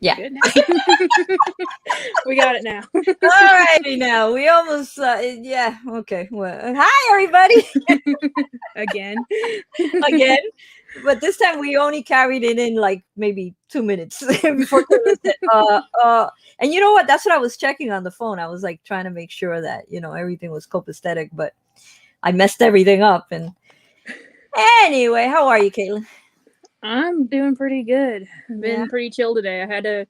Yeah. Good now. We got it now. All righty now. We almost yeah, okay. Well, hi everybody Again. again. But this time we only carried it in like maybe 2 minutes before Kayla said, and you know what? That's what I was checking on the phone. I was like trying to make sure that, everything was copacetic, but I messed everything up. And anyway, how are you, Caitlin? I'm doing pretty good. Yeah. Been pretty chill today. I had to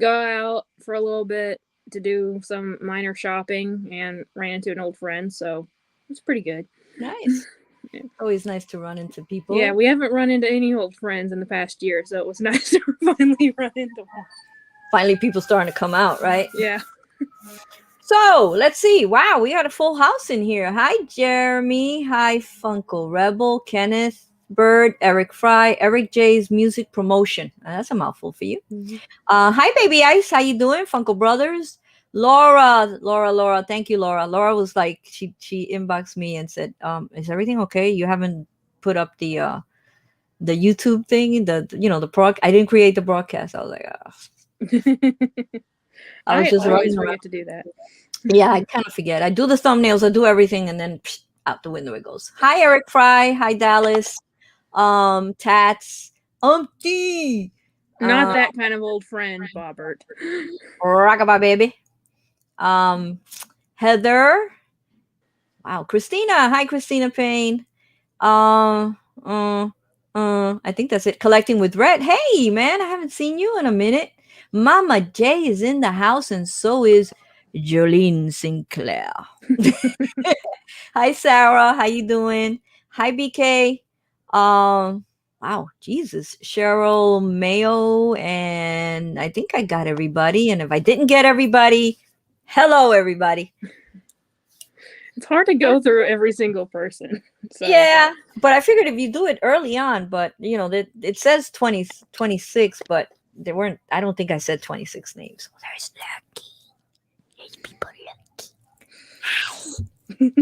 go out for a little bit to do some minor shopping and ran into an old friend, so it's pretty good. Nice. Yeah. Always nice to run into people. Yeah, we haven't run into any old friends in the past year, so it was nice to finally run into one. Finally, people starting to come out, right? Yeah. So let's see. Wow, we got a full house in here. Hi, Jeremy. Hi, Funko Rebel, Kenneth Bird, Eric Fry, Eric J's Music Promotion. That's a mouthful for you. Mm-hmm. Hi, Baby Ice. How you doing, Funko Brothers? Laura. Thank you, Laura. Laura was like, she inboxed me and said, "Is everything okay? You haven't put up the YouTube thing, the I didn't create the broadcast." I was like, I was just always running around. forget to do that. Yeah, I kind of forget. I do the thumbnails, I do everything, and then out the window it goes. Hi, Eric Fry. Hi, Dallas. Tats. Umpty. Not that kind of old friend, Bobbert. Rockabye, baby. Heather. Wow, Christina. Hi, Christina Payne. I think that's it. Collecting with Red. Hey, man, I haven't seen you in a minute. Mama J is in the house, and so is Jolene Sinclair. Hi, Sarah. How you doing? Hi, BK. Wow, Jesus. Cheryl Mayo, and I think I got everybody. And if I didn't get everybody, hello, everybody. It's hard to go through every single person. So. Yeah, but I figured if you do it early on, but it says 26, but there weren't. I don't think I said 26 names. There's lucky. There's people lucky. Hi.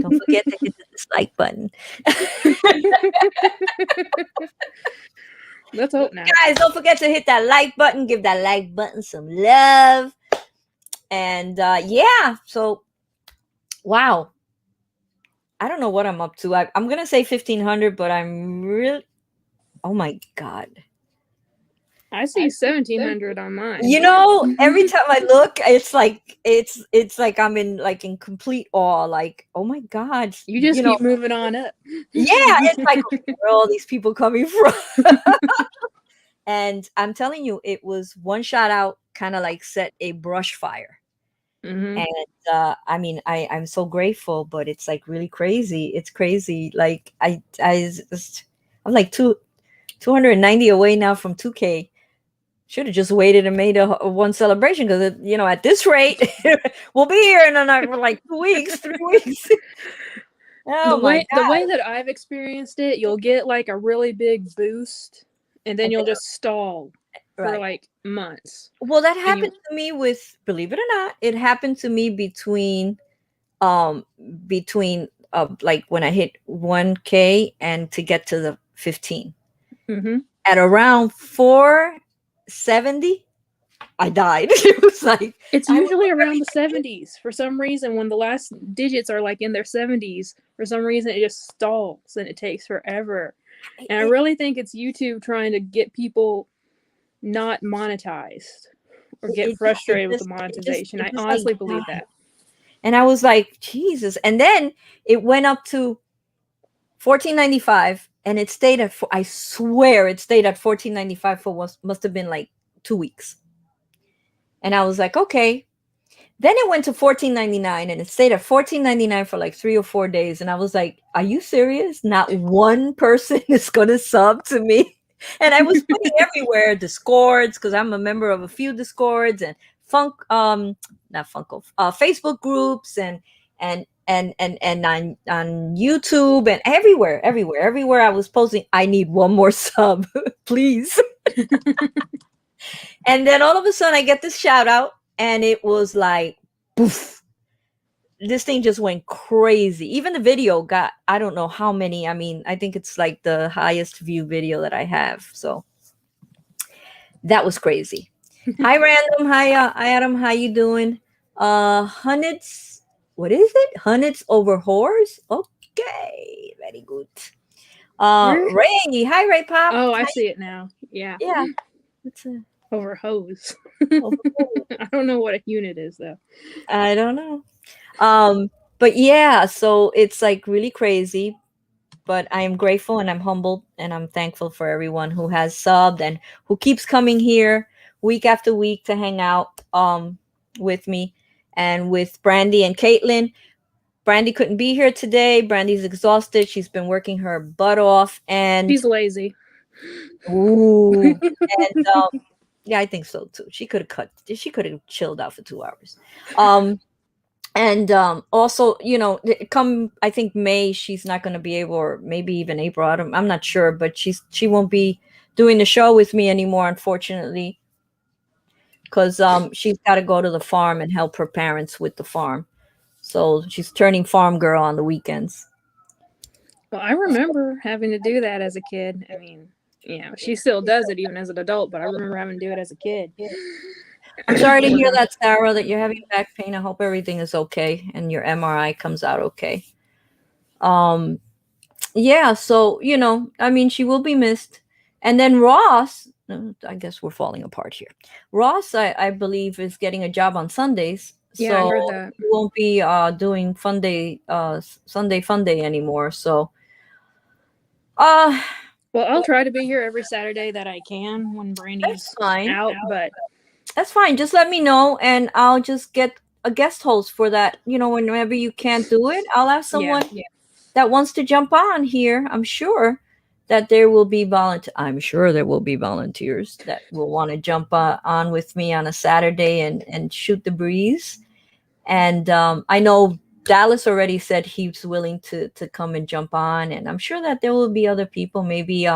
Don't forget to hit the dislike button. Let's hope now. Guys, don't forget to hit that like button. Give that like button some love. And yeah, so wow. I don't know what I'm up to. I'm going to say 1,500, but I'm really... Oh, my God. I see 1,700 on mine. Every time I look, it's like I'm in complete awe. Like, oh, my God. You just keep moving on up. Yeah, it's like, where are all these people coming from? And I'm telling you, it was one shout out kind of like set a brush fire. Mm-hmm. And I mean, I'm so grateful, but it's like really crazy. It's crazy. Like I'm like 290 away now from 2K. Should have just waited and made a one celebration, because at this rate, we'll be here in like 2 weeks, 3 weeks. The way that I've experienced it, you'll get like a really big boost, and then you'll just stall for like months. Well, that happened to me with, believe it or not, it happened to me between like when I hit 1K and to get to the 15. Mm-hmm. At around 470, I died. It was like, it's usually around the 70s for some reason. When the last digits are like in their 70s, for some reason it just stalls and it takes forever. And I really think it's YouTube trying to get people not monetized or get frustrated with the monetization. I honestly believe that. And I was like, Jesus. And then it went up to $14.95, and it stayed at, I swear it stayed at $14.95 for what must have been like 2 weeks. And I was like, okay. Then it went to $14.99, and it stayed at $14.99 for like 3 or 4 days. And I was like, are you serious? Not one person is going to sub to me. And I was putting everywhere, Discords, because I'm a member of a few Discords, and Facebook groups, and on YouTube, and everywhere I was posting, I need one more sub, please. And then all of a sudden I get this shout out, and it was like, poof. This thing just went crazy. Even the video got, I don't know how many. I mean, I think it's like the highest view video that I have. So that was crazy. Hi, Random. Hi, Adam. How you doing? Hunnits. What is it? Hunnits over whores? Okay, very good. Where? Ray. Hi, Ray Pop. Oh, I Hi. see it now. Yeah. Yeah, it's a Over hose. over whore. I don't know what a unit is though. I don't know. But yeah, so it's like really crazy. But I am grateful and I'm humbled and I'm thankful for everyone who has subbed and who keeps coming here week after week to hang out with me and with Brandy and Caitlin. Brandy couldn't be here today. Brandy's exhausted. She's been working her butt off and She's lazy. ooh, and yeah, I think so too. She could have cut. She could have chilled out for 2 hours. Um, and also, come I think May, she's not going to be able, or maybe even April. I'm not sure, but she won't be doing the show with me anymore, unfortunately, because she's got to go to the farm and help her parents with the farm. So she's turning farm girl on the weekends. Well, I remember having to do that as a kid. I mean, she still does it even as an adult, but I remember having to do it as a kid. I'm sorry to hear that, Sarah, that you're having back pain. I hope everything is okay and your MRI comes out okay. Um, yeah, so, I mean, she will be missed. And then Ross, I guess we're falling apart here. Ross, I believe, is getting a job on Sundays. Yeah, I So heard that. he won't be doing Sunday Fun Day anymore. So, uh, Well, I'll try to be here every Saturday that I can when that's Brandy's fine. out, but That's fine. Just let me know and I'll just get a guest host for that. Whenever you can't do it, I'll have yeah. someone that wants to jump on here. I'm sure that there will be I'm sure there will be volunteers that will want to jump on with me on a Saturday and shoot the breeze. And I know Dallas already said he's willing to come and jump on, and I'm sure that there will be other people. Maybe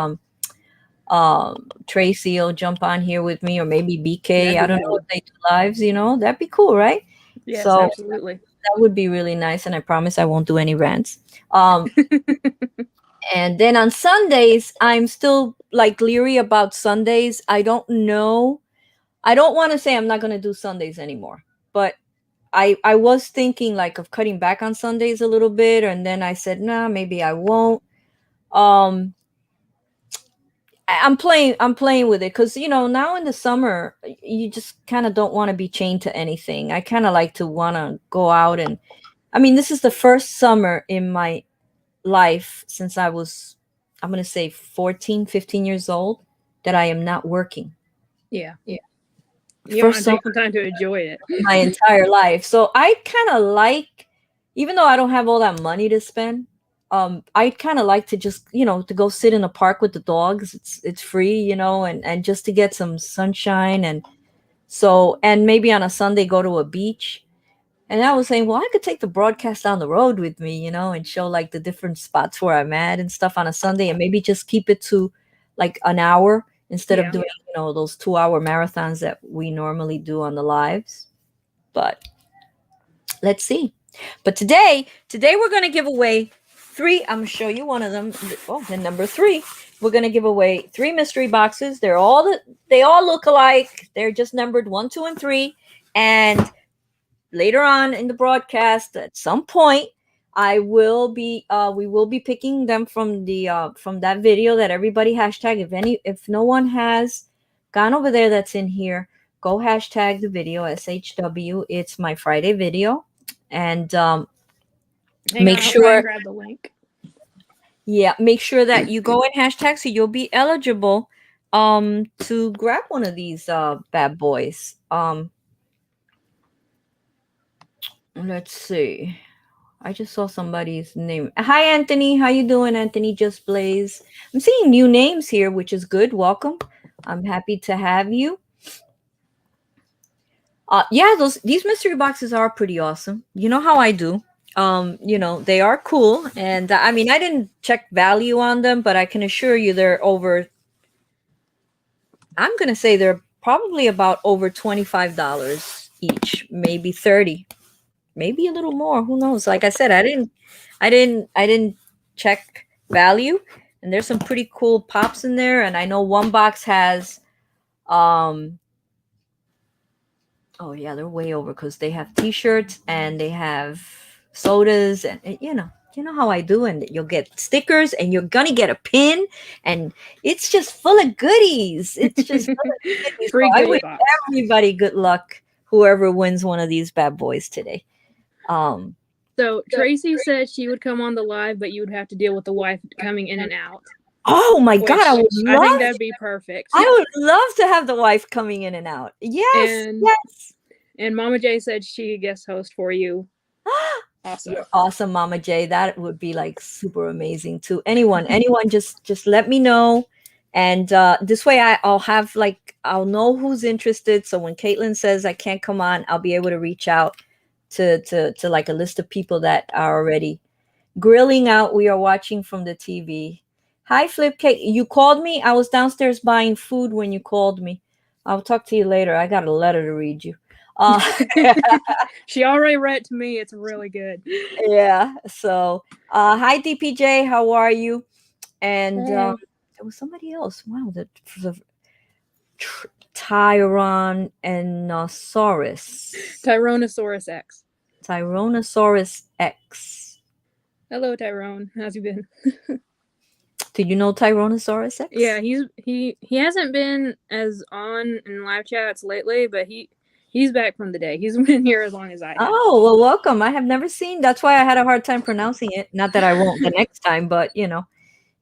Tracy will jump on here with me, or maybe BK. That'd I be don't know cool. if they do lives. That'd be cool, right? Yes, So absolutely. that would be really nice, and I promise I won't do any rants. Um, and then on Sundays, I'm still like leery about Sundays. I don't know. I don't want to say I'm not going to do Sundays anymore, but I was thinking like of cutting back on Sundays a little bit, and then I said, nah, maybe I won't. Um, I'm playing with it because now in the summer you just kind of don't want to be chained to anything. I kind of like to want to go out, and I mean, this is the first summer in my life since I was, I'm going to say 14, 15 years old, that I am not working. Yeah. You want First to summer take some time to enjoy it. in my entire life. So I kind of like, even though I don't have all that money to spend, I kind of like to just, to go sit in a park with the dogs. It's free, and just to get some sunshine. And maybe on a Sunday go to a beach. And I was saying, well, I could take the broadcast down the road with me, and show like the different spots where I'm at and stuff on a Sunday, and maybe just keep it to like an hour instead of Yeah. doing, those 2 hour marathons that we normally do on the lives. But let's see. But today we're going to give away three. I'm going to show you one of them. Oh, the number three. We're going to give away three mystery boxes. They all look alike. They're just numbered 1, 2, and 3. And later on in the broadcast, at some point, we will be picking them from that video that everybody hashtag. If no one has gone over there that's in here, go hashtag the video SHW. It's my Friday video, and Hang make on, I'll try and sure, grab the link. yeah, make sure that you go and hashtag so you'll be eligible to grab one of these bad boys. Let's see. I just saw somebody's name. Hi, Anthony. How you doing, Anthony? Just Blaze. I'm seeing new names here, which is good. Welcome. I'm happy to have you. Yeah, these mystery boxes are pretty awesome. You know how I do. They are cool, and I mean, I didn't check value on them, but I can assure you they're over. I'm gonna say they're probably about over $25 each, maybe 30, maybe a little more. Who knows? Like I said, I didn't check value, and there's some pretty cool pops in there. And I know one box has Oh yeah, they're way over because they have T-shirts and they have sodas and you know how I do, and you'll get stickers and you're gonna get a pin, and it's just full of goodies. It's just full of goodies. So Free I goodie wish box. everybody good luck, whoever wins one of these bad boys today. Um, So Tracy said she would come on the live, but you would have to deal with the wife coming in and out, oh my God, which I think that'd be perfect. I would love to have the wife coming in and out. Yes, and yes. and Mama J said she could guest host for you. Awesome. You're awesome, Mama J. That would be like super amazing too. Anyone, just let me know, and this way I'll have like I'll know who's interested. So when Caitlin says I can't come on, I'll be able to reach out to like a list of people that are already grilling out. We are watching from the TV. Hi, Flip Cake. You called me. I was downstairs buying food when you called me. I'll talk to you later. I got a letter to read you. Uh, She already read it to me. It's really good. yeah. So, hi DPJ, how are you? And Hey. there was somebody else. Wow, the Tyrannosaurus, Tyrannosaurus X. Tyrannosaurus X. Hello, Tyrone. How's you been? Do you know Tyrannosaurus X? Yeah, he hasn't been as on in live chats lately, but he's back from the day. He's been here as long as I have. Oh, well, welcome. I have never seen. That's why I had a hard time pronouncing it. Not that I won't the next time, but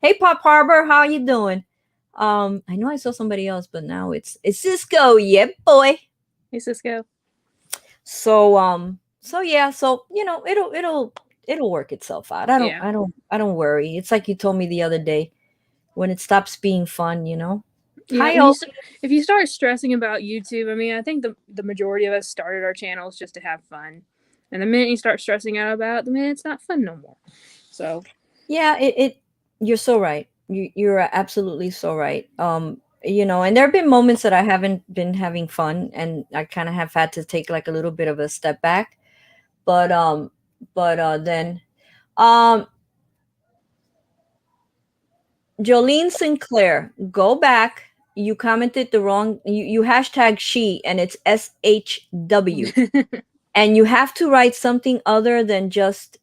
Hey, Pop Harbor, how you doing? I know I saw somebody else, but now it's Cisco. Yeah, boy. Hey, Cisco. So yeah, so it'll work itself out. I don't Yeah. I don't I don't worry. It's like you told me the other day, when it stops being fun. Yeah, Hi, when you all. if you start stressing about YouTube, I mean, I think the majority of us started our channels just to have fun, and the minute you start stressing out about it, the minute it's not fun no more. So Yeah, it you're so right. You're absolutely so right. And there have been moments that I haven't been having fun, and I kind of have had to take like a little bit of a step back. But um Jolene Sinclair, go back. You commented the wrong. You hashtag she, and it's SHW, and you have to write something other than just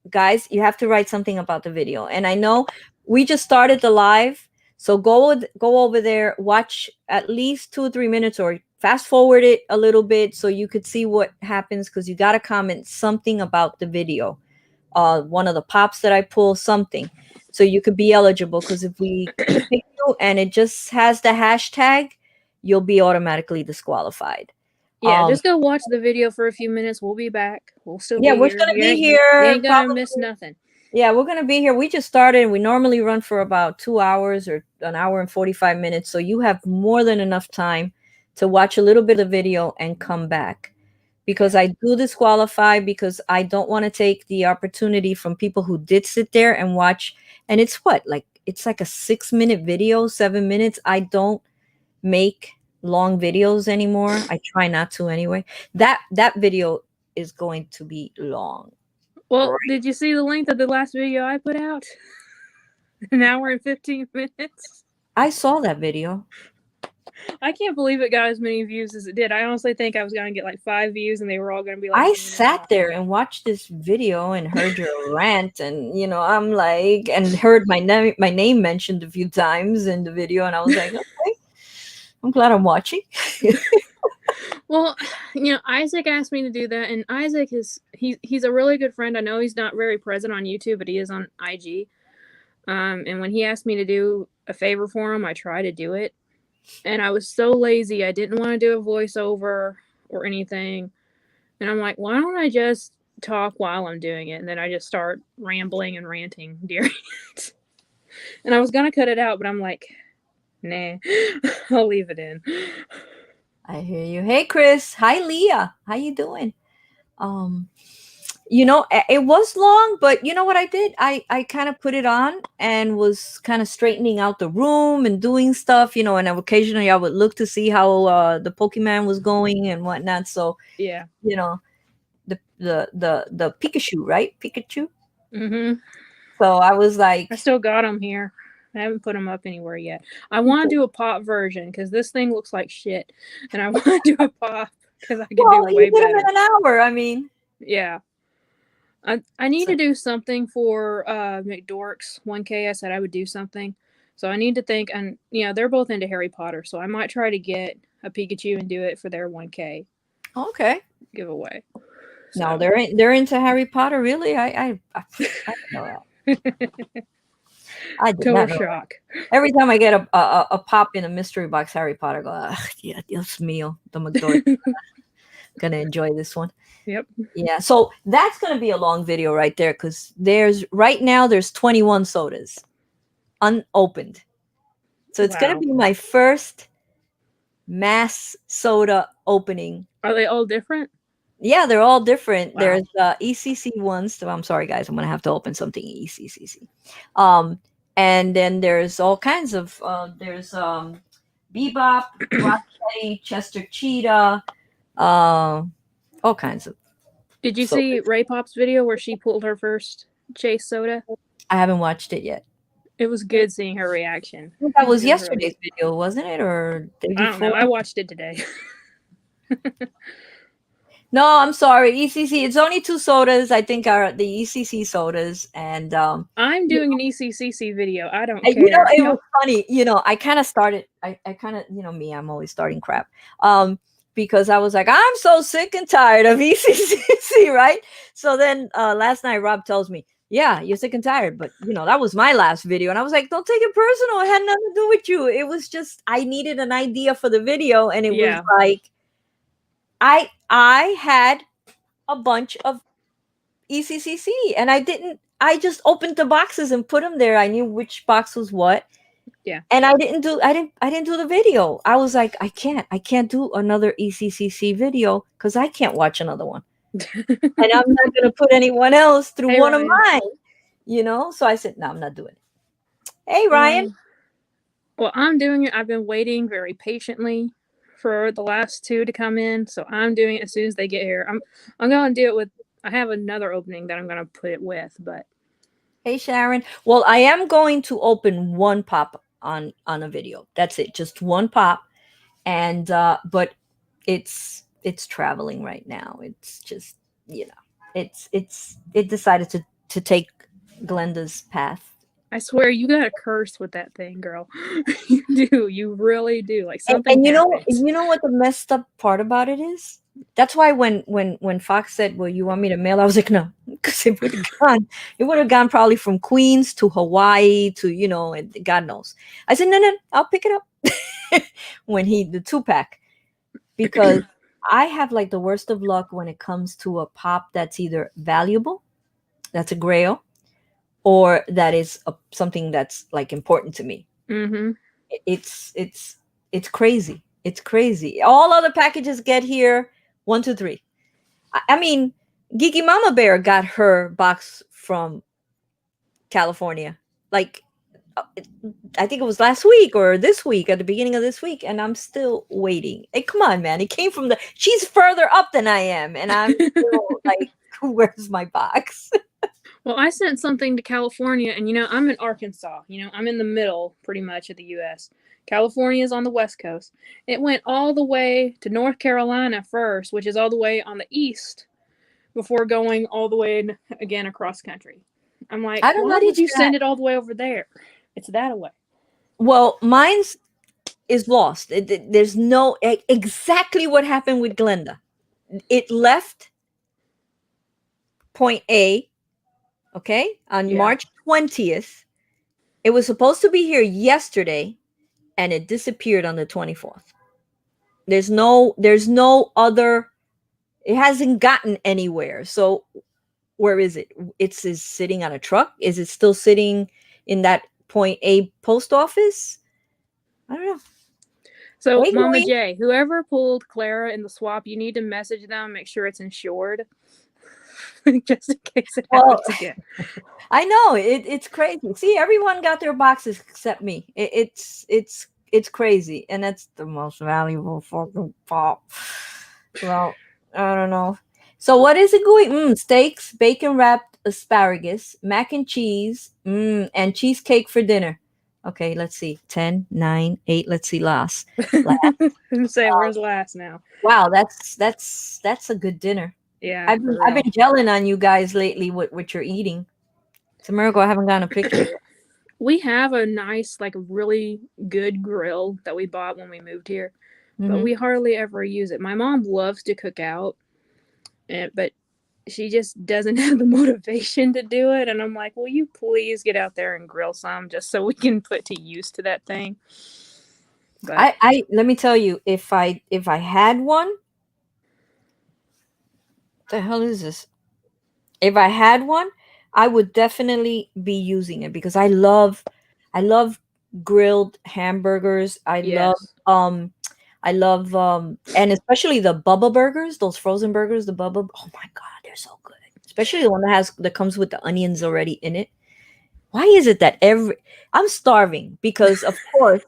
guys. You have to write something about the video. And I know we just started the live, so go over there, watch at least 2 or 3 minutes, or fast forward it a little bit so you could see what happens, because you got to comment something about the video, one of the pops that I pull, something, so you could be eligible. Because if we pick you and it just has the hashtag, you'll be automatically disqualified. yeah, Um, just go watch the video for a few minutes. We'll be back. We'll still yeah, be we're here. gonna You be ain't here gonna probably. miss nothing. Yeah, we're gonna be here. We just started. We normally run for about 2 hours or an hour and 45 minutes, so you have more than enough time to watch a little bit of the video and come back, because Yeah. I do disqualify, because I don't want to take the opportunity from people who did sit there and watch. And it's what, like, it's like a 6 minute video, 7 minutes. I don't make long videos anymore. I try not to anyway. That video is going to be long. Well, did you see the length of the last video I put out? An hour and 15 minutes. I saw that video. I can't believe it got as many views as it did. I honestly think I was gonna get like 5 views, and they were all gonna be like I 1 minute sat long. there and watched this video and heard your rant, and I'm like, and heard my name mentioned a few times in the video, and I was like, okay, I'm glad I'm watching. Well, Isaac asked me to do that, and Isaac he's a really good friend. I know he's not very present on YouTube, but he is on IG. And when he asked me to do a favor for him, I tried to do it, and I was so lazy. I didn't want to do a voiceover or anything, and I'm like, why don't I just talk while I'm doing it? And then I just start rambling and ranting during it. And I was gonna cut it out, but I'm like, nah, I'll leave it in. I hear you. Hey, Chris. Hi, Leah. How you doing? Um, it was long, but you know what I did? I kind of put it on and was kind of straightening out the room and doing stuff, and occasionally I would look to see how the Pokemon was going and whatnot. So, Yeah. you know, the Pikachu, right? Pikachu. Mm-hmm. So I was like, I still got them here. I haven't put them up anywhere yet. I want to do a pop version because this thing looks like shit, and I want to do a pop. because I could do Well, you way did them in better. an hour. I mean, Yeah. I need so to do something for McDork's 1K. I said I would do something. So I need to think, and they're both into Harry Potter, so I might try to get a Pikachu and do it for their 1K okay. giveaway. No, So they're into Harry Potter. Really? I didn't know that. I did total not know that. shock. Every time I get a pop in a mystery box Harry Potter, I go, yeah, Dios mío, the McDork gonna enjoy this one. Yep. Yeah, so that's gonna be a long video right there because there's 21 sodas unopened. So it's gonna Wow. be my first mass soda opening. Are they all different? Yeah, they're all different. Wow. There's ECC ones. So I'm sorry, guys. I'm gonna have to open something ECCC. Um, and then there's all kinds of there's Bebop, Rocksteady, Chester Cheetah, uh, all kinds of Did you see sodas. Ray Pop's video where she pulled her first Chase soda? I haven't watched it yet. It was good seeing her reaction. I think that was It was really yesterday's video, wasn't it, or day I don't before? know. I watched it today. No, I'm sorry. ECC. It's only two sodas. I think are the ECC sodas, and I'm doing an ECCC video. I don't and, care. it was funny. I kind of started. I kind of, me. I'm always starting crap. Because I was like, I'm so sick and tired of ECCC, right? So then last night, Rob tells me, "Yeah, you're sick and tired, but that was my last video." And I was like, "Don't take it personal. It had nothing to do with you. It was just I needed an idea for the video, and it was Yeah. like I had a bunch of ECCC, and I didn't. I just opened the boxes and put them there. I knew which box was what, Yeah. and I didn't do the video. I was like, I can't do another ECCC video because I can't watch another one, and I'm not gonna put anyone else through Hey one of Ryan. mine. So I said, no, I'm not doing it. Hey, Ryan. Um. Well, I'm doing it. I've been waiting very patiently for the last two to come in, so I'm doing it as soon as they get here. I'm going to do it with. I have another opening that I'm going to put it with, but Hey, Sharon. Well, I am going to open one pop on a video. That's it, just one pop, and but it's traveling right now. It's just it decided to take Glenda's path. I swear you got a curse with that thing, girl. You do. You really do. Like And, something and you know happens. you know what the messed up part about it is? That's why when Fox said, "Well, you want me to mail?" I was like, "No," because it would have gone. It would have gone probably from Queens to Hawaii to and God knows. I said, "No, no, I'll pick it up." When the 2-pack, because I have like the worst of luck when it comes to a pop that's either valuable, that's a grail, or that is something that's like important to me. Mm-hmm. It's crazy. It's crazy. All other packages get here 1, 2, 3. I mean, Geeky Mama Bear got her box from California. Like uh, I think it was last week or this week at the beginning of this week, and I'm still waiting. Hey, come on, man! It came from she's further up than I am, and I'm still like, where's my box? Well, I sent something to California, and I'm in Arkansas. I'm in the middle, pretty much, of the U.S. California is on the West Coast. It went all the way to North Carolina first, which is all the way on the east, before going all the way again across country. I'm like, I don't why would you understand. send it all the way over there? It's that away. Well, mine's is lost. There's no exactly what happened with Glenda. It left point A, okay, on Yeah. March 20th. It was supposed to be here yesterday, and it disappeared on the 24th. There's no other. It hasn't gotten anywhere. So where is it? It's is sitting on a truck. Is it still sitting in that point A post office? I don't know. So, Hey, Mama Louie. J, whoever pulled Clara in the swap, you need to message them, make sure it's insured, just in case it Well, happens again. I know it's crazy. See, everyone got their boxes except me. It's crazy, and that's the most valuable fucking pop. Well, I don't know. So what is it going? Steaks, bacon wrapped asparagus, mac and cheese, and cheesecake for dinner. Okay, let's see. 10, 9, 8. Let's see, last. La- I'm saying, where's last now? Wow, that's a good dinner. Yeah, I've been for I've real. been gelling on you guys lately with what you're eating. It's a miracle I haven't gotten a picture yet. We have a nice, like, really good grill that we bought when we moved here, but Hmm. we hardly ever use it. My mom loves to cook out, but she just doesn't have the motivation to do it. And I'm like, will you please get out there and grill some just so we can put to use to that thing? But I let me tell you, if I had one, the hell is this? If I had one, I would definitely be using it because I love grilled hamburgers. yes. I love and especially the Bubba burgers, those frozen burgers, the Bubba. Oh my god, they're so good. Especially the one that comes with the onions already in it. Why is it that I'm starving because of course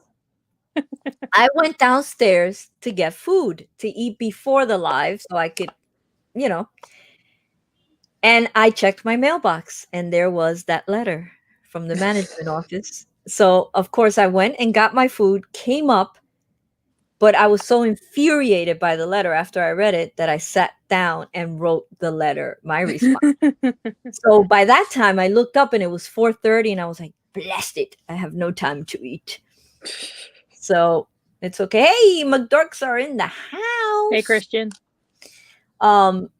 I went downstairs to get food to eat before the live so I could, you know, and I checked my mailbox and there was that letter from the management office. So, of course, I went and got my food, came up, but I was so infuriated by the letter after I read it that I sat down and wrote the letter, my response. So by that time I looked up and it was 4:30 and I was like, blast it. I have no time to eat. So it's okay. Hey, McDorks are in the Hey, house. Christian.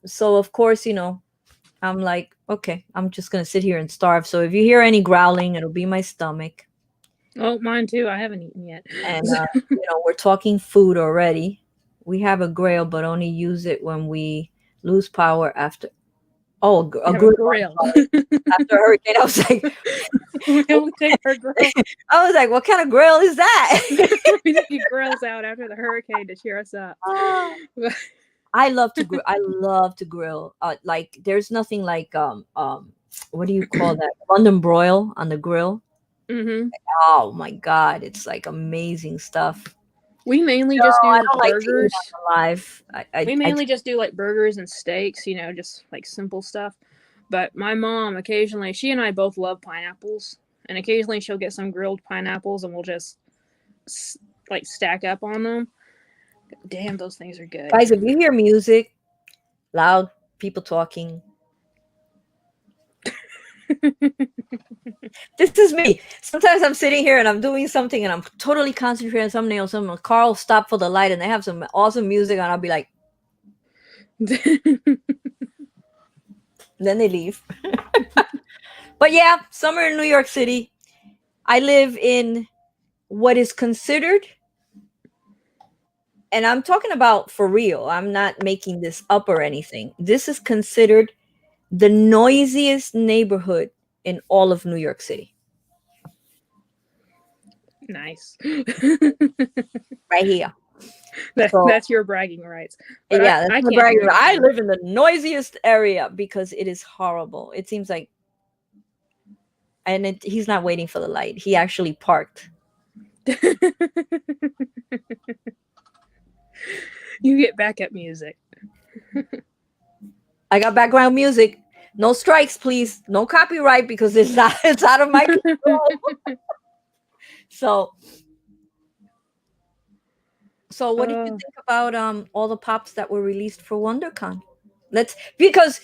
So of course, I'm like, okay, I'm just gonna sit here and starve. So if you hear any growling, it'll be my stomach. Oh, mine too. I haven't eaten yet. And we're talking food already. We have a grill, but only use it when we lose power after. Oh, We a have a grill. I'm grill. sorry. After a hurricane, I was like, We only take our grill. what kind of grill is that? We take grills out after the hurricane to cheer us up. Ah, I love to grill. I love to grill. Like there's nothing like what do you call that? London broil on the grill. Hmm. Oh my god, it's like amazing stuff. We mainly No, just I do don't like to eat burgers. on the live. We mainly just do like burgers and steaks, just like simple stuff. But my mom occasionally, she and I both love pineapples, and occasionally she'll get some grilled pineapples, and we'll just like stack up on them. Damn, those things are good. guys, if you hear music, loud people talking, this is me. Sometimes I'm sitting here and I'm doing something and I'm totally concentrating on something else. Some car will stop for the light and they have some awesome music and I'll be like, then they leave. But yeah, summer in New York City. I live in what is considered, and I'm talking about for real, I'm not making this up or anything. This is considered the noisiest neighborhood in all of New York City. Nice. Right here. So That's your bragging rights. But yeah, that's I my can't bragging. hear I anything. live in the noisiest area because it is horrible. It seems like, and he's not waiting for the light. He actually parked. You get backup music. I got background music. No strikes, please. No copyright because it's not. It's out of my control. So, what did you Oh, think about all the pops that were released for WonderCon? Let's because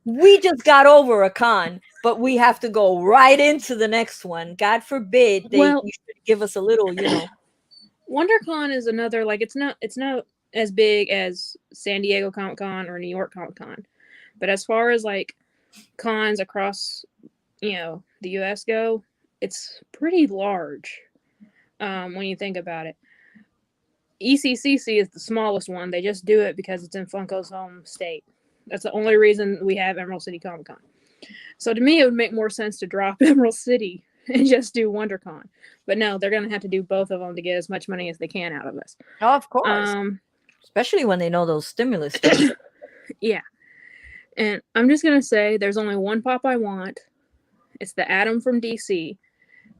we just got over a con, but we have to go right into the next one. God forbid well, you should give us a little, WonderCon is another, like, it's not as big as San Diego Comic Con or New York Comic Con, but as far as like cons across the U.S. go, it's pretty large. When you think about it, ECCC is the smallest one. They just do it because it's in Funko's home state. That's the only reason we have Emerald City Comic Con. So to me, it would make more sense to drop Emerald City and just do WonderCon. But no, they're going to have to do both of them to get as much money as they can out of us. Oh, of course. Um, Especially when they know those stimulus things. yeah. And I'm just going to say there's only one pop I want. It's the Atom from DC.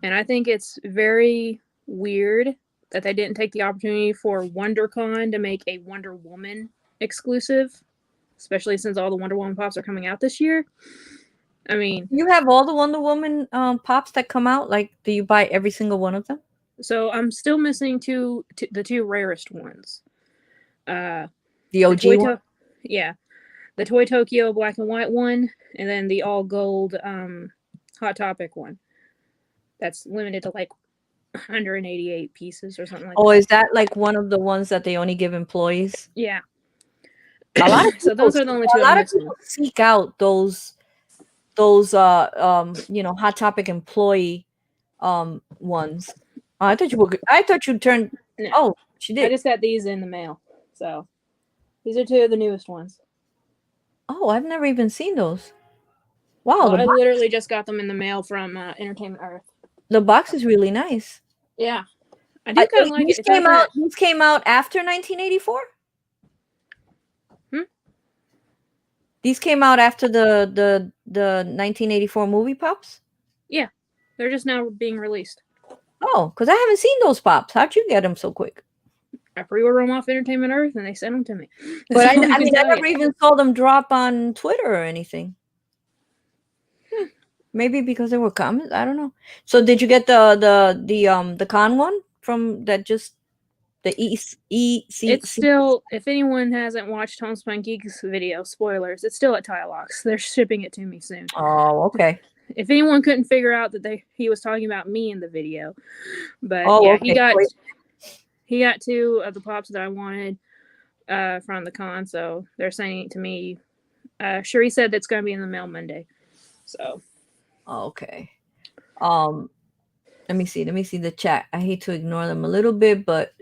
And I think it's very weird that they didn't take the opportunity for WonderCon to make a Wonder Woman exclusive, especially since all the Wonder Woman pops are coming out this year. I mean, You have all the Wonder Woman pops that come out. Like, do you buy every single one of them? so I'm still missing the two rarest ones. Uh, The the OG one. Yeah, the Toy Tokyo black and white one, and then the all gold Hot Topic one. That's limited to like 188 pieces or something like Oh, that. is that like one of the ones that they only give employees? Yeah. A lot of So people, those are the only two a I'm lot of missing. people seek out those Hot Topic employee ones. Oh, I thought you turned. No, Oh, she I did. just got these in the mail. So these are two of the newest ones. Oh, I've never even seen those. Wow, Well, I literally just got them in the mail from Entertainment Earth. the box is really nice. Yeah, I do kind of like it. These It's got came out. that. These came out after 1984. Hmm? These came out after the 1984 movie pops. Yeah, they're just now being released. Oh, because I haven't seen those pops. How'd you get them so quick? I pre-order them off Entertainment Earth, and they sent them to me. But That's all I I can mean, I tell you. never even saw them drop on Twitter or anything. Maybe because they were comments. I don't know. So did you get the con one from that? Just the It's ECC. still, if anyone hasn't watched Homespun Geeks video, spoilers, it's still at Tilebox. They're shipping it to me soon. Oh, okay. If anyone couldn't figure out that he was talking about me in the video, but Oh, yeah, okay. Wait. he got two of the pops that I wanted from the con, so they're sending it to me. Cherie said that's going to be in the mail Monday. So Okay. Um, let me see. Let me see the chat. I hate to ignore them a little bit, but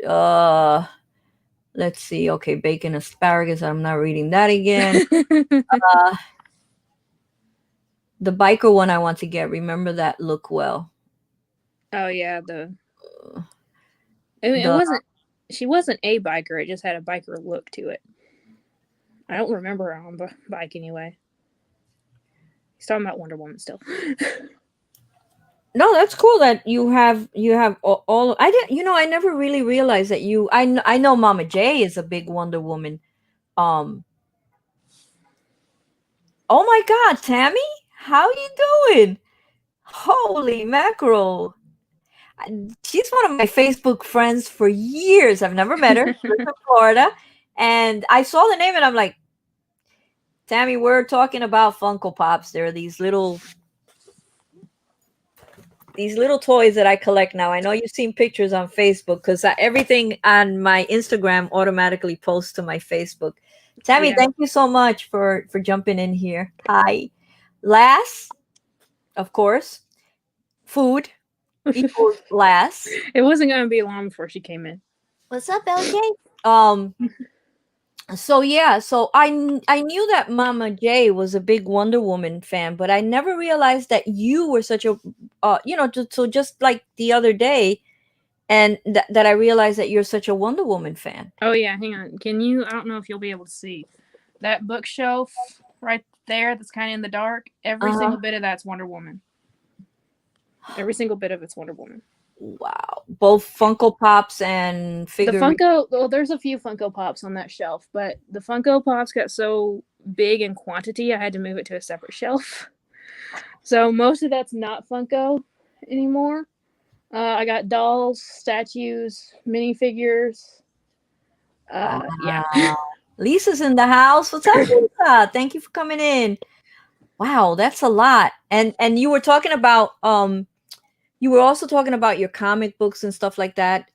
let's see. Okay, bacon asparagus. I'm not reading that again. Uh, the biker one I want to get. Remember that look well. oh yeah, I mean, it The wasn't. She wasn't a biker. It just had a biker look to it. I don't remember her on bike anyway. He's talking about Wonder Woman still. No, that's cool that you have all. I didn't. I never really realized that you. I know Mama J is a big Wonder Woman. Um. Oh my God, Tammy, how you doing? Holy mackerel! She's one of my Facebook friends for years. I've never met her. She lives in Florida, and I saw the name, and I'm like, Tammy, we're talking about Funko Pops. There are these little toys that I collect now. I know you've seen pictures on Facebook because everything on my Instagram automatically posts to my Facebook. Tammy, Yeah. thank you so much for jumping in here. Hi. Last, of course, food equals last. It wasn't going to be long before she came in. What's up, LJ? Um. So yeah, I knew that Mama J was a big Wonder Woman fan, but I never realized that you were such a so just like the other day, and that I realized that you're such a Wonder Woman fan. Oh yeah, hang on. Can you? I don't know if you'll be able to see that bookshelf right there. That's kind of in the dark. Every Uh-huh. single bit of that's Wonder Woman. Every single bit of it's Wonder Woman. Wow. Both Funko Pops and The figure. Funko, well, there's a few Funko Pops on that shelf, but the Funko Pops got so big in quantity, I had to move it to a separate shelf. So most of that's not Funko anymore. I got dolls, statues, minifigures. Yeah. Lisa's in the house. What's up, Lisa? Thank you for coming in. Wow, that's a lot. And you were talking about you were also talking about your comic books and stuff like that.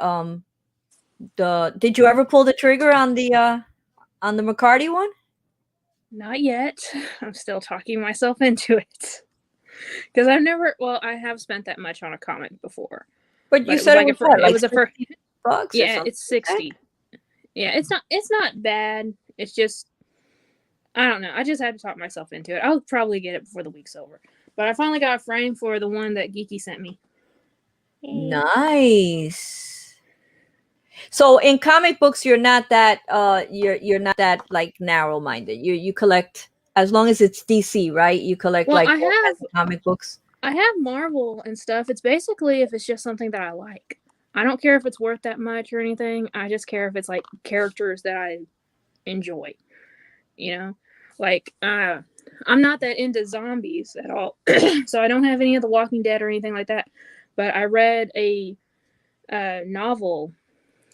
Did you ever pull the trigger on the McCarty one? Not yet. I'm still talking myself into it. Because I have spent that much on a comic before. But you But it was said it like was what, it like was a first. $60 or Yeah, something it's like that? 60. Yeah, it's not bad. It's just, I don't know. I just had to talk myself into it. I'll probably get it before the week's over. But I finally got a frame for the one that Geeky sent me. Nice. So in comic books, you're not that you're not that like narrow minded. You collect as long as it's DC, right? You collect Well, like all kinds of comic books. I have Marvel and stuff. It's basically if it's just something that I like. I don't care if it's worth that much or anything. I just care if it's like characters that I enjoy. You know, like I'm not that into zombies at all, so I don't have any of the Walking Dead or anything like that. But I read a novel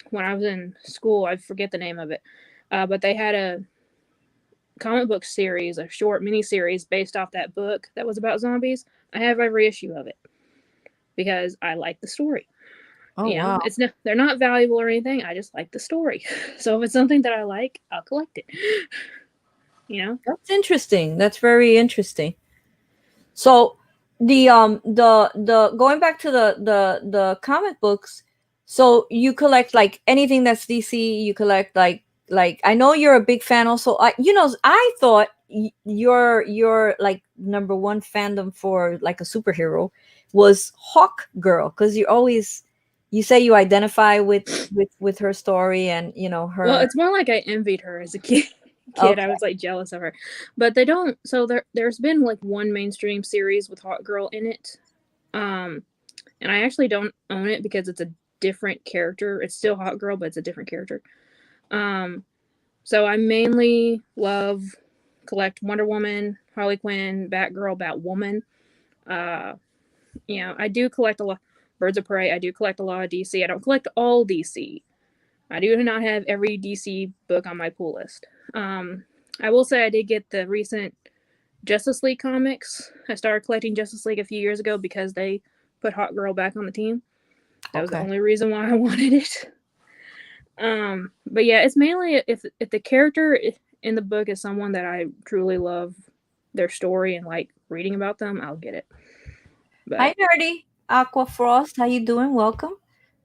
when I was in school. I forget the name of it, but they had a comic book series, a short mini series based off that book that was about zombies. I have every issue of it because I like the story. Oh You know, wow. it's no, they're not valuable or anything. I just like the story. So if it's something that I like, I'll collect it. You know? That's interesting. That's very interesting. So the going back to the comic books, so you collect like anything that's DC, you collect like I know you're a big fan also. I thought your like number one fandom for like a superhero was Hawk Girl, because you say you identify with her story and Well, her. it's more like I envied her as a kid. I Okay. was like jealous of her, but they don't. So there's been like one mainstream series with Hot Girl in it, um, and I actually don't own it because it's a different character. It's still Hot Girl, but it's a different character. Um, so I mainly love collect Wonder Woman, Harley Quinn, Batgirl, Batwoman. Uh, I do collect a lot Birds of Prey. I do collect a lot of DC. I don't collect all DC. I do not have every DC book on my pull list. I will say I did get the recent Justice League comics. I started collecting Justice League a few years ago because they put Hot Girl back on the team. That was the Okay. only reason why I wanted it. But yeah, it's mainly if the character in the book is someone that I truly love their story and like reading about them, I'll get it. But Hi, Nerdy. Aqua Frost, how you doing? Welcome.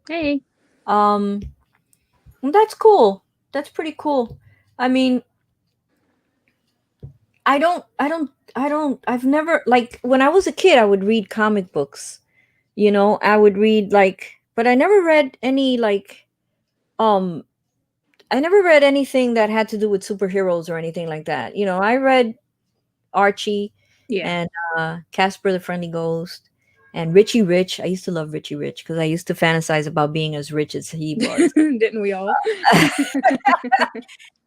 hey, Um, that's cool. That's pretty cool. I mean, I've never, like, when I was a kid, I would read comic books. I would read, like, but um, I never read anything that had to do with superheroes or anything like that. I read Archie yeah, and Casper the Friendly Ghost and Richie Rich. I used to love Richie Rich because I used to fantasize about being as rich as he was. didn't we all?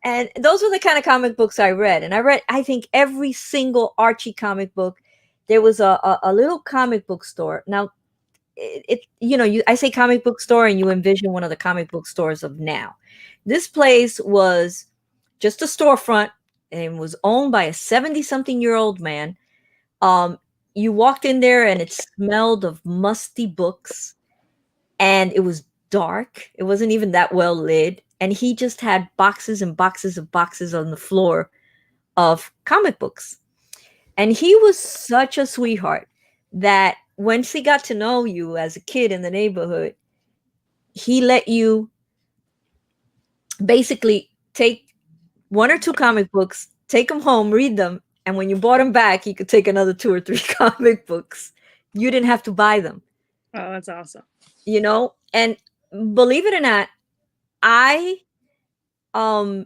And those were the kind of comic books I read. And I read, I think, every single Archie comic book. There was a little comic book store. Now, I say comic book store, and you envision one of the comic book stores of now. This place was just a storefront and was owned by a 70-something-year-old man. Um, you walked in there, and it smelled of musty books, and it was dark. It wasn't even that well lit. And he just had boxes and boxes of boxes on the floor of comic books. And he was such a sweetheart that once he got to know you as a kid in the neighborhood, he let you basically take one or two comic books, take them home, read them. And when you bought them back, you could take another two or three comic books. You didn't have to buy them, Oh, that's awesome. And believe it or not, I um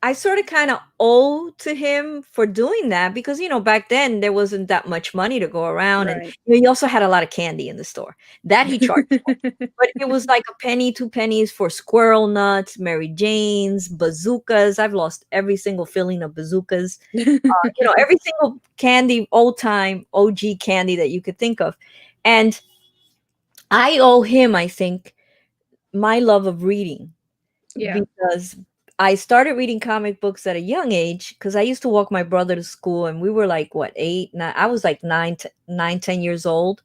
I sort of kind of owe to him for doing that because back then there wasn't that much money to go around, and Right. he also had a lot of candy in the store that he charged for. But it was like a penny, 2 pennies for Squirrel Nuts, Mary Janes, bazookas. I've lost every single filling of bazookas. Every single candy, old time OG candy that you could think of, and I owe him, I think, my love of reading, Yeah. because I started reading comic books at a young age because I used to walk my brother to school, and we were like, what, 8, 9, I was like 10 years old,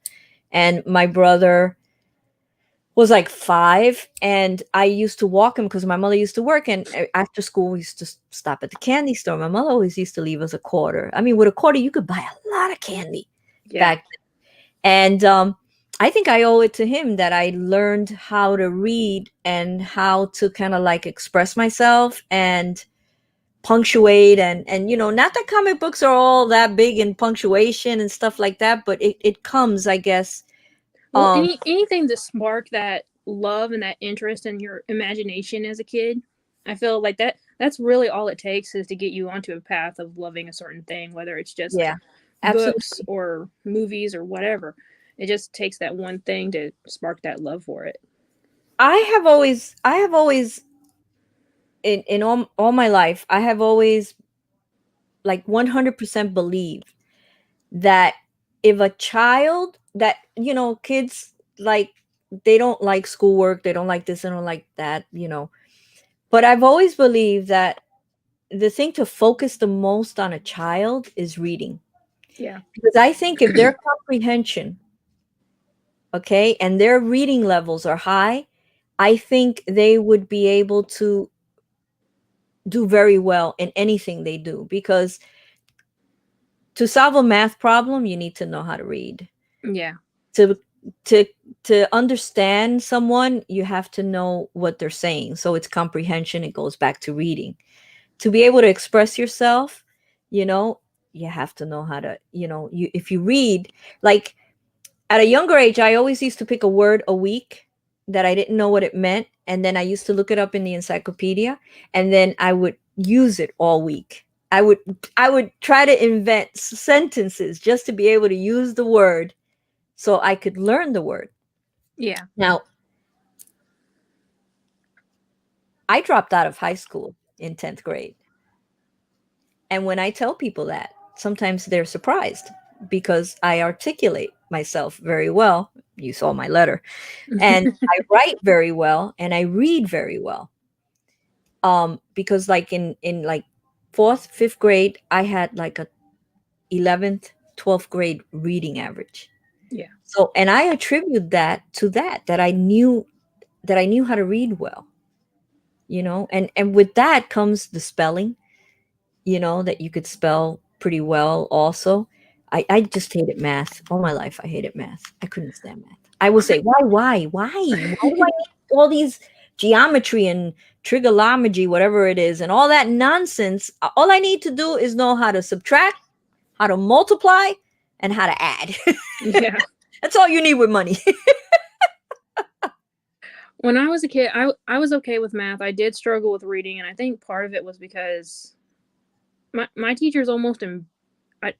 and my brother was like 5, and I used to walk him because my mother used to work, and after school we used to stop at the candy store. My mother always used to leave us a quarter. I mean, with a quarter you could buy a lot of candy Yeah. back. And I think I owe it to him that I learned how to read and how to kind of like express myself and punctuate, and not that comic books are all that big in punctuation and stuff like that, but it comes, I guess. Well, anything to spark that love and that interest in your imagination as a kid, I feel like that's really all it takes is to get you onto a path of loving a certain thing, whether it's just Yeah, books absolutely. or movies or whatever. It just takes that one thing to spark that love for it. I have always in all my life, I have always like 100% believe that if a child that, kids, like, they don't like schoolwork, they don't like this, they don't like that. But I've always believed that the thing to focus the most on a child is reading. Yeah. Because I think if their comprehension, okay, and their reading levels are high, I think they would be able to do very well in anything they do. Because to solve a math problem, you need to know how to read. Yeah. To to to understand someone, you have to know what they're saying. So it's comprehension. It goes back to reading. To be able to express yourself, you know, you have to know how to, if you read, like, at a younger age, I always used to pick a word a week that I didn't know what it meant. And then I used to look it up in the encyclopedia, and then I would use it all week. I would try to invent sentences just to be able to use the word so I could learn the word. Yeah. Now, I dropped out of high school in 10th grade. And when I tell people that, sometimes they're surprised because I articulate myself very well. You saw my letter. And I write very well and I read very well. Because like in like 4th, 5th grade, I had like a 11th, 12th grade reading average. Yeah. So, and I attribute that to that I knew how to read well, and with that comes the spelling, that you could spell pretty well also. I just hated math all my life. I hated math. I couldn't stand math. I will say, why do I need all these geometry and trigonometry, whatever it is, and all that nonsense? All I need to do is know how to subtract, how to multiply, and how to add. Yeah. That's all you need with money. When I was a kid, I was okay with math. I did struggle with reading, and I think part of it was because my teachers almost I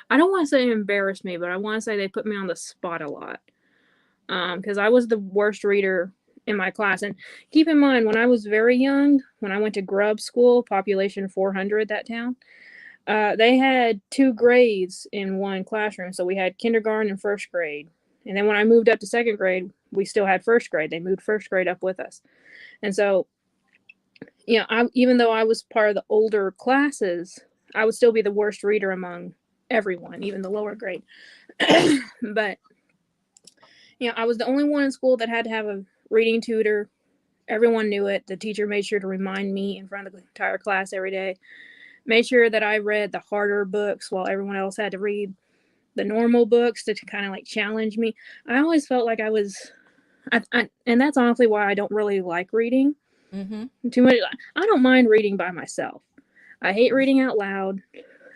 I don't want to say embarrassed me, but I want to say they put me on the spot a lot. Because I was the worst reader in my class. And keep in mind, when I was very young, when I went to grub school, population 400, that town, they had two grades in one classroom. So we had kindergarten and first grade. And then when I moved up to second grade, we still had first grade. They moved first grade up with us. And so, even though I was part of the older classes, I would still be the worst reader among everyone, even the lower grade. But I was the only one in school that had to have a reading tutor. Everyone knew it. The teacher made sure to remind me in front of the entire class every day. Made sure that I read the harder books while everyone else had to read the normal books to kind of like challenge me. I always felt like I was, and that's honestly why I don't really like reading Mm-hmm. too much. I don't mind reading by myself. I hate reading out loud.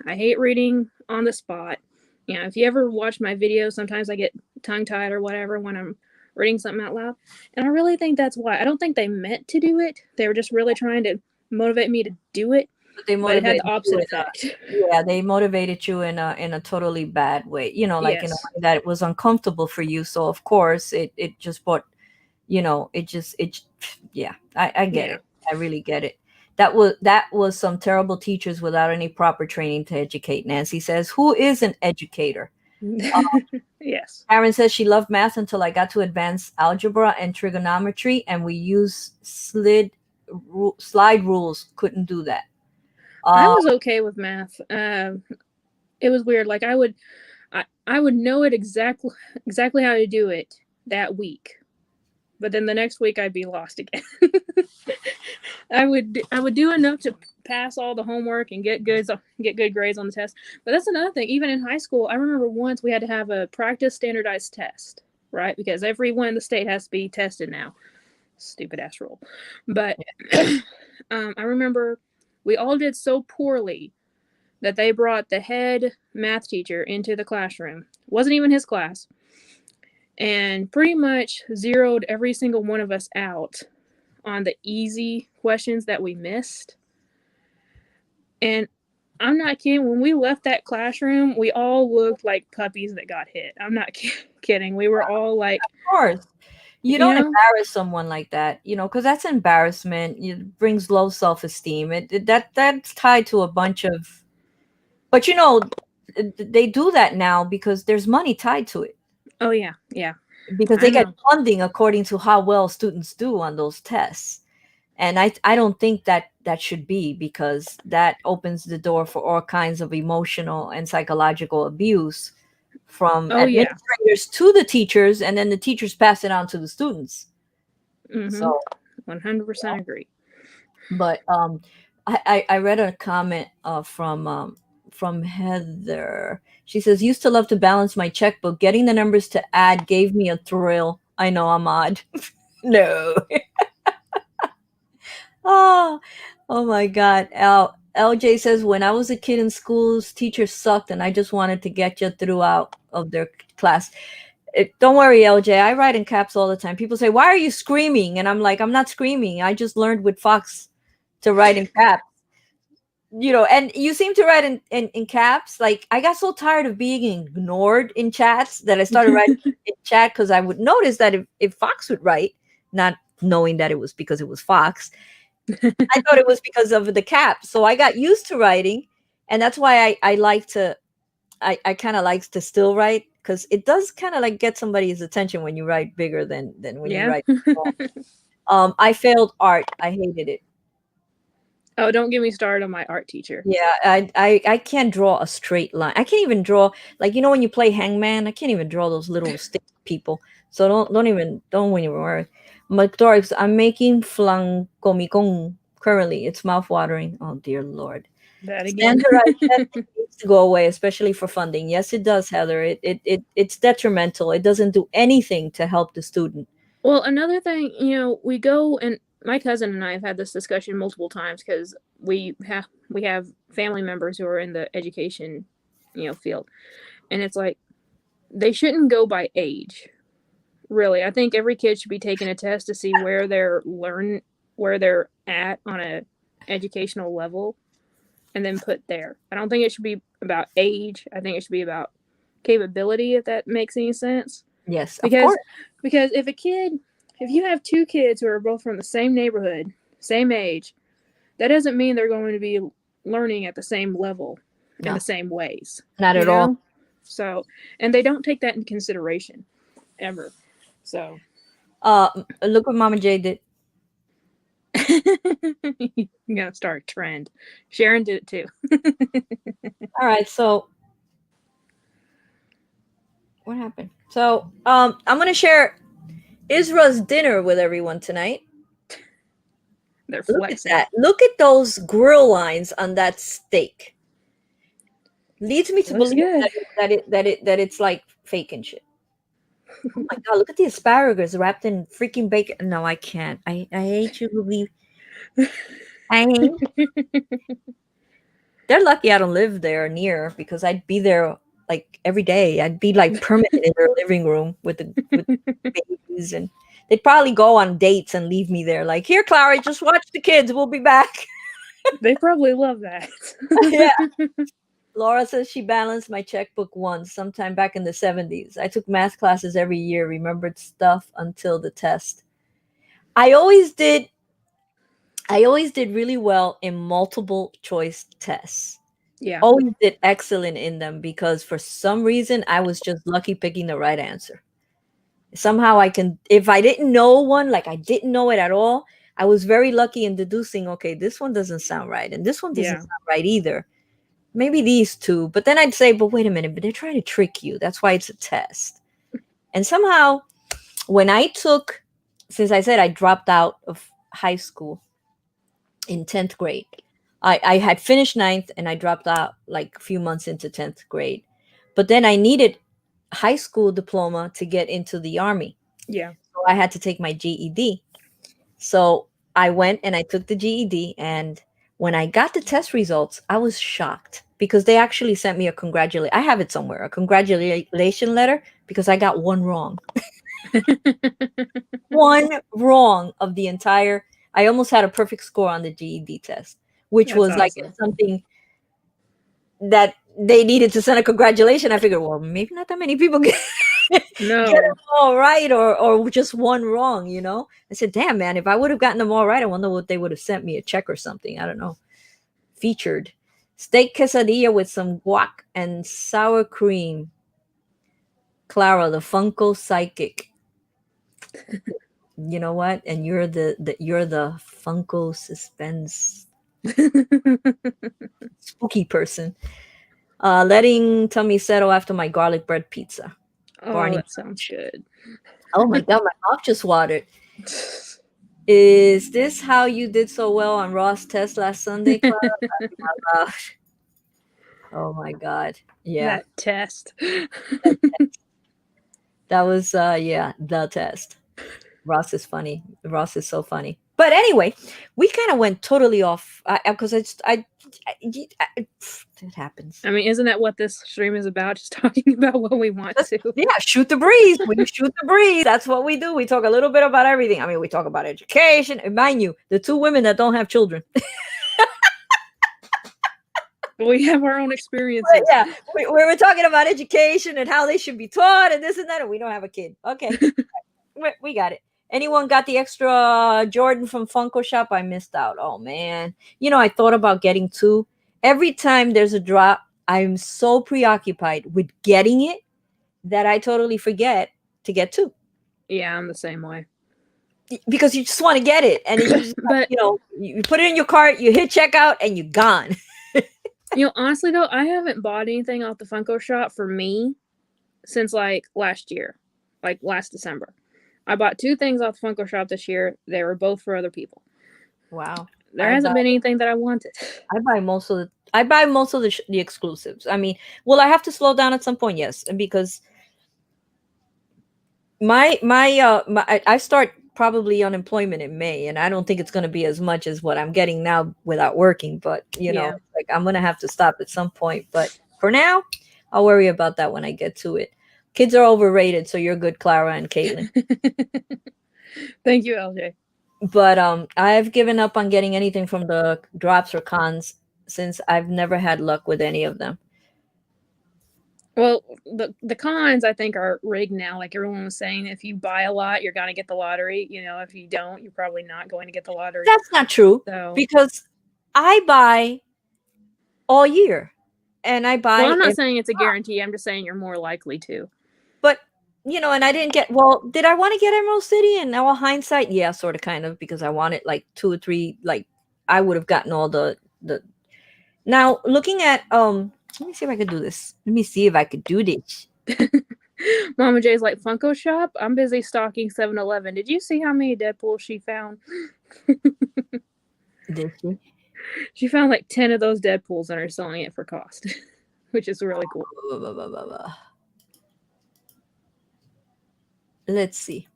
I hate reading on the spot. If you ever watch my videos, sometimes I get tongue tied or whatever when I'm reading something out loud. And I really think that's why. I don't think they meant to do it. They were just really trying to motivate me to do it, They but it had the motivated you opposite in effect. yeah, they motivated you in a totally bad way, like in a Yes. way that it was uncomfortable for you. So of course it just brought, yeah, I get Yeah. it. I really get it. That was some terrible teachers without any proper training to educate. Nancy says, who is an educator? Yes. Aaron says she loved math until I got to advanced algebra and trigonometry, and we used slide rules. Couldn't do that. I Uh, was okay with math. It was weird. Like I would know it exactly how to do it that week, but then the next week I'd be lost again. I would do enough to pass all the homework and get good grades on the test. But that's another thing. Even in high school, I remember once we had to have a practice standardized test, right? Because everyone in the state has to be tested now. Stupid ass rule. But I remember we all did so poorly that they brought the head math teacher into the classroom. It wasn't even his class. And pretty much zeroed every single one of us out on the easy questions that we missed. And I'm not kidding. When we left that classroom, we all looked like puppies that got hit. I'm not kidding. We were all like, of course. You You don't know? embarrass someone like that, because that's embarrassment. It brings low self-esteem. That's tied to a bunch of, but they do that now because there's money tied to it, Oh yeah, yeah. because I they get know. funding according to how well students do on those tests. And I don't think that should be, because that opens the door for all kinds of emotional and psychological abuse from Oh yeah. administrators to the teachers, and then the teachers pass it on to the students. Mhm. So, 100% agree. but I read a comment from Heather. She says, "Used to love to balance my checkbook. Getting the numbers to add gave me a thrill. I know I'm odd." No. Oh, oh my God. LJ says, when I was a kid in schools, teachers sucked and I just wanted to get you through out of their class. Don't worry, LJ. I write in caps all the time. People say, why are you screaming? And I'm like, I'm not screaming. I just learned with Fox to write in caps. And you seem to write in caps. Like, I got so tired of being ignored in chats that I started writing in chat, because I would notice that if Fox would write, not knowing that it was because it was Fox, I thought it was because of the cap. So I got used to writing. And that's why I like to, I kind of like to still write, because it does kind of like get somebody's attention when you write bigger than when you Yeah. write small. I failed art. I hated it. Oh, don't get me started on my art teacher. Yeah, I can't draw a straight line. I can't even draw, like, when you play hangman, I can't even draw those little stick people. So don't even worry. McDorks, I'm making flan comicong currently. It's mouth-watering. Oh dear Lord. That again. Standardized testing needs to go away, especially for funding. Yes, it does, Heather. It's detrimental. It doesn't do anything to help the student. Well, another thing, we go and my cousin and I have had this discussion multiple times because we have family members who are in the education, field, and it's like they shouldn't go by age. Really, I think every kid should be taking a test to see where they're at on a educational level, and then put there. I don't think it should be about age. I think it should be about capability, if that makes any sense. Yes, of Because course. if you have two kids who are both from the same neighborhood, same age, that doesn't mean they're going to be learning at the same level in the No, same ways, not you at all. know? So, and they don't take that into consideration ever. So, Look what Mama J did. you're going to start a trend. Sharon did it too. All right, so what happened? So, I'm gonna share Isra's dinner with everyone tonight. They're Look at flexing. that. Look at those grill lines on that steak. Leads me to Looks believe good. that it's like fake and shit. Oh my God, look at the asparagus wrapped in freaking bacon. No, I can't. I hate you, Ruby. I hate. They're lucky I don't live there near, because I'd be there like every day. I'd be like permanent in their living room with babies, and they'd probably go on dates and leave me there. Like, here, Clara, just watch the kids. We'll be back. They probably love that. Yeah. Laura says she balanced my checkbook once, sometime back in the 70s. I took math classes every year, remembered stuff until the test. I always did I always did really well in multiple choice tests. Yeah. Always did excellent in them, because for some reason I was just lucky picking the right answer. Somehow I can, if I didn't know one, like I didn't know it at all, I was very lucky in deducing, okay, this one doesn't sound right and this one doesn't Yeah. sound right either. Maybe these two. But then I'd say, but wait a minute, but they're trying to trick you. That's why it's a test. And somehow, when I took, since I said I dropped out of high school in 10th grade, I had finished ninth and I dropped out like a few months into 10th grade. But then I needed high school diploma to get into the army. Yeah. So I had to take my GED. So I went and I took the GED. And when I got the test results, I was shocked, because they actually sent me a congratulate. I have it somewhere, a congratulation letter, because I got one wrong. One wrong of the entire. I almost had a perfect score on the GED test, which That's was like awesome. something that they needed to send a congratulation. I figured, well, maybe not that many people get. Get them No. all right, or just one wrong. I said, damn man, if I would have gotten them all right, I wonder what they would have sent me a check or something. I don't know. Featured steak quesadilla with some guac and sour cream. Clara, the Funko psychic. You know what? And you're the Funko suspense spooky person. Letting tummy settle after my garlic bread pizza. Oh, Barney that sounds Bunch. good. Oh my god, my mouth just watered. Is this how you did so well on Ross test last Sunday, Clara? Laughing out loud. Oh my god. Yeah. That test. That was yeah, the test. Ross is funny. Ross is so funny. But anyway, we kind of went totally off because it happens. I mean, isn't that what this stream is about? Just talking about what we want to. Yeah, shoot the breeze. We shoot the breeze. That's what we do. We talk a little bit about everything. I mean, we talk about education. And mind you, the two women that don't have children. We have our own experiences. But yeah, we were talking about education and how they should be taught and this and that, and we don't have a kid. Okay, we got it. Anyone got the extra Jordan from Funko Shop? I missed out. Oh man, I thought about getting two. Every time there's a drop, I'm so preoccupied with getting it that I totally forget to get two. Yeah, I'm the same way. Because you just want to get it, and you just, But you put it in your cart, you hit checkout, and you're gone. honestly though, I haven't bought anything off the Funko Shop for me since like last year, like last December. I bought two things off the Funko Shop this year. They were both for other people. Wow. There hasn't been anything that I wanted. I buy most of the exclusives. I mean, will I have to slow down at some point? Yes, because I start probably unemployment in May, and I don't think it's going to be as much as what I'm getting now without working. But Yeah. like I'm going to have to stop at some point. But for now, I'll worry about that when I get to it. Kids are overrated, so you're good, Clara and Caitlin. Thank you, LJ. But I've given up on getting anything from the drops or cons since I've never had luck with any of them. Well, the cons I think are rigged now. Like everyone was saying, if you buy a lot, you're gonna get the lottery. If you don't, you're probably not going to get the lottery. That's not true, So because I buy all year, and I buy. Well, I'm not saying it's a guarantee. I'm just saying you're more likely to. But and I didn't get. Well, did I want to get Emerald City? And now, hindsight, yeah, sort of, kind of, because I wanted like 2 or 3. Like I would have gotten all the. Now looking at let me see if I could do this. Let me see if I could do this. Mama J's like, Funko Shop? I'm busy stocking 7-Eleven. Did you see how many Deadpools she found? Did she? She found like 10 of those Deadpools and are selling it for cost, which is really cool. Let's see.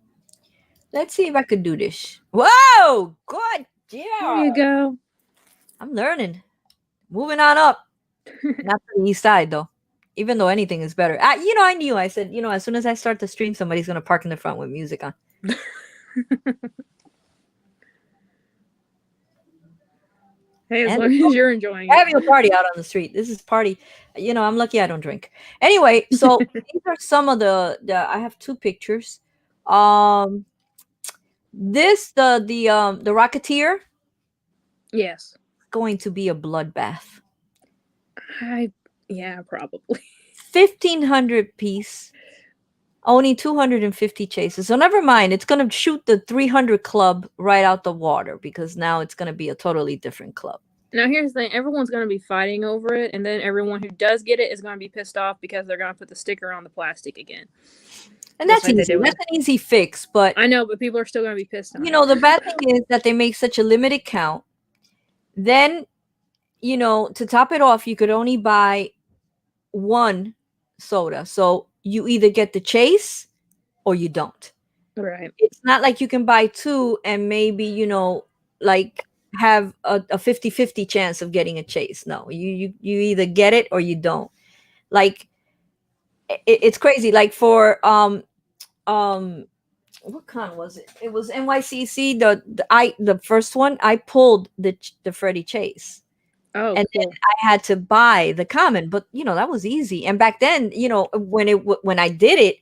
Let's see if I could do this. Whoa! Good job. There you go. I'm learning. Moving on up. Not to the east side, though. Even though anything is better. I knew. I said, as soon as I start the stream, somebody's going to park in the front with music on. Hey, as long as you're enjoying it. Having a party out on the street. This is party. I'm lucky I don't drink. Anyway, so these are some of the I have 2 pictures. This the Rocketeer. Yes. Going to be a bloodbath. Yeah, probably. 1,500 piece. Only 250 chases. So never mind. It's going to shoot the 300 club right out the water, because now it's going to be a totally different club. Now, here's the thing. Everyone's going to be fighting over it, and then everyone who does get it is going to be pissed off because they're going to put the sticker on the plastic again. And that's easy. That's an easy fix. But I know, but people are still going to be pissed off. The bad thing is that they make such a limited count. Then, to top it off, you could only buy 1 soda. So you either get the chase or you don't. Right. It's not like you can buy 2 and maybe, like have a 50-50 chance of getting a chase. No, you either get it or you don't. Like it's crazy. Like for what con was it? It was NYCC. The first one I pulled the Freddy Chase. Oh, and cool. then I had to buy the common, but that was easy. And back then, when I did it,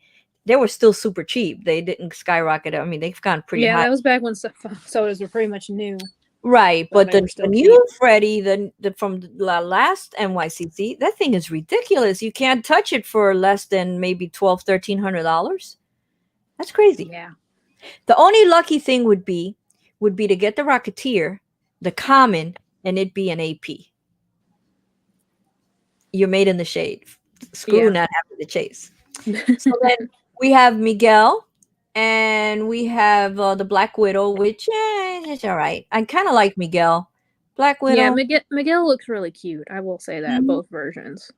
they were still super cheap. They didn't skyrocket. I mean, they've gone pretty Yeah, high. that was back when sodas were pretty much new, Right, so but they were the still cheap. new Freddy, the from the last NYCC, that thing is ridiculous. You can't touch it for less than maybe 12, $1,300. That's crazy. Yeah. The only lucky thing would be to get the Rocketeer, the common, and it be an AP. You're made in the shade. Screw Yeah. not having the chase. So then we have Miguel, and we have the Black Widow, which is all right. I kind of like Miguel. Black Yeah, Widow. Miguel looks really cute. I will say that, Mhm. both versions.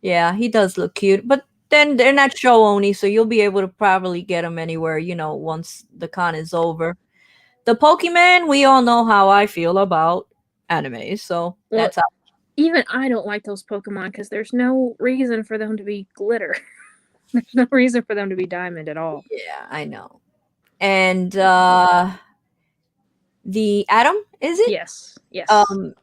Yeah, he does look cute, but then they're not show only, so you'll be able to probably get them anywhere, once the con is over. The Pokemon, we all know how I feel about anime, so Well, that's how. even I don't like those Pokemon because there's no reason for them to be glitter. There's no reason for them to be diamond at all. Yeah, I know. And the Atom, is it? Yes, yes.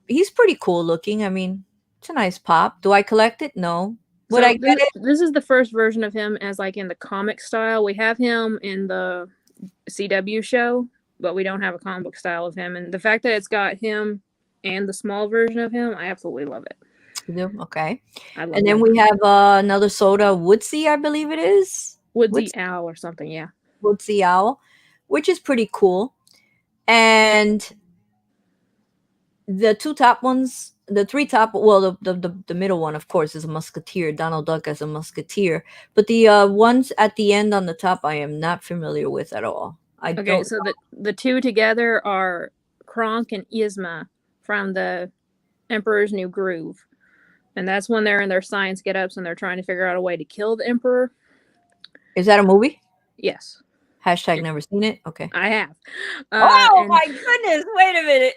He's pretty cool looking. I mean, it's a nice pop. Do I collect it? No. Would I So get it? this is the first version of him as like in the comic style. We have him in the CW show, but we don't have a comic book style of him. And the fact that it's got him and the small version of him, I absolutely love it. You do? Okay. I love And then it. we have another soda, Woodsy, I believe it is. Woodsy Woods Owl or something, yeah. Woodsy Owl, which is pretty cool. And the two top ones, the three top, well, the middle one, of course, is a musketeer. Donald Duck as a musketeer. But the ones at the end on the top, I am not familiar with at all. I Okay, don't. so the two together are Kronk and Yzma from the Emperor's New Groove. And that's when they're in their science get ups and they're trying to figure out a way to kill the Emperor. Is that a movie? Yes, Hashtag never seen it. Okay. I have. Oh And my goodness! Wait a minute.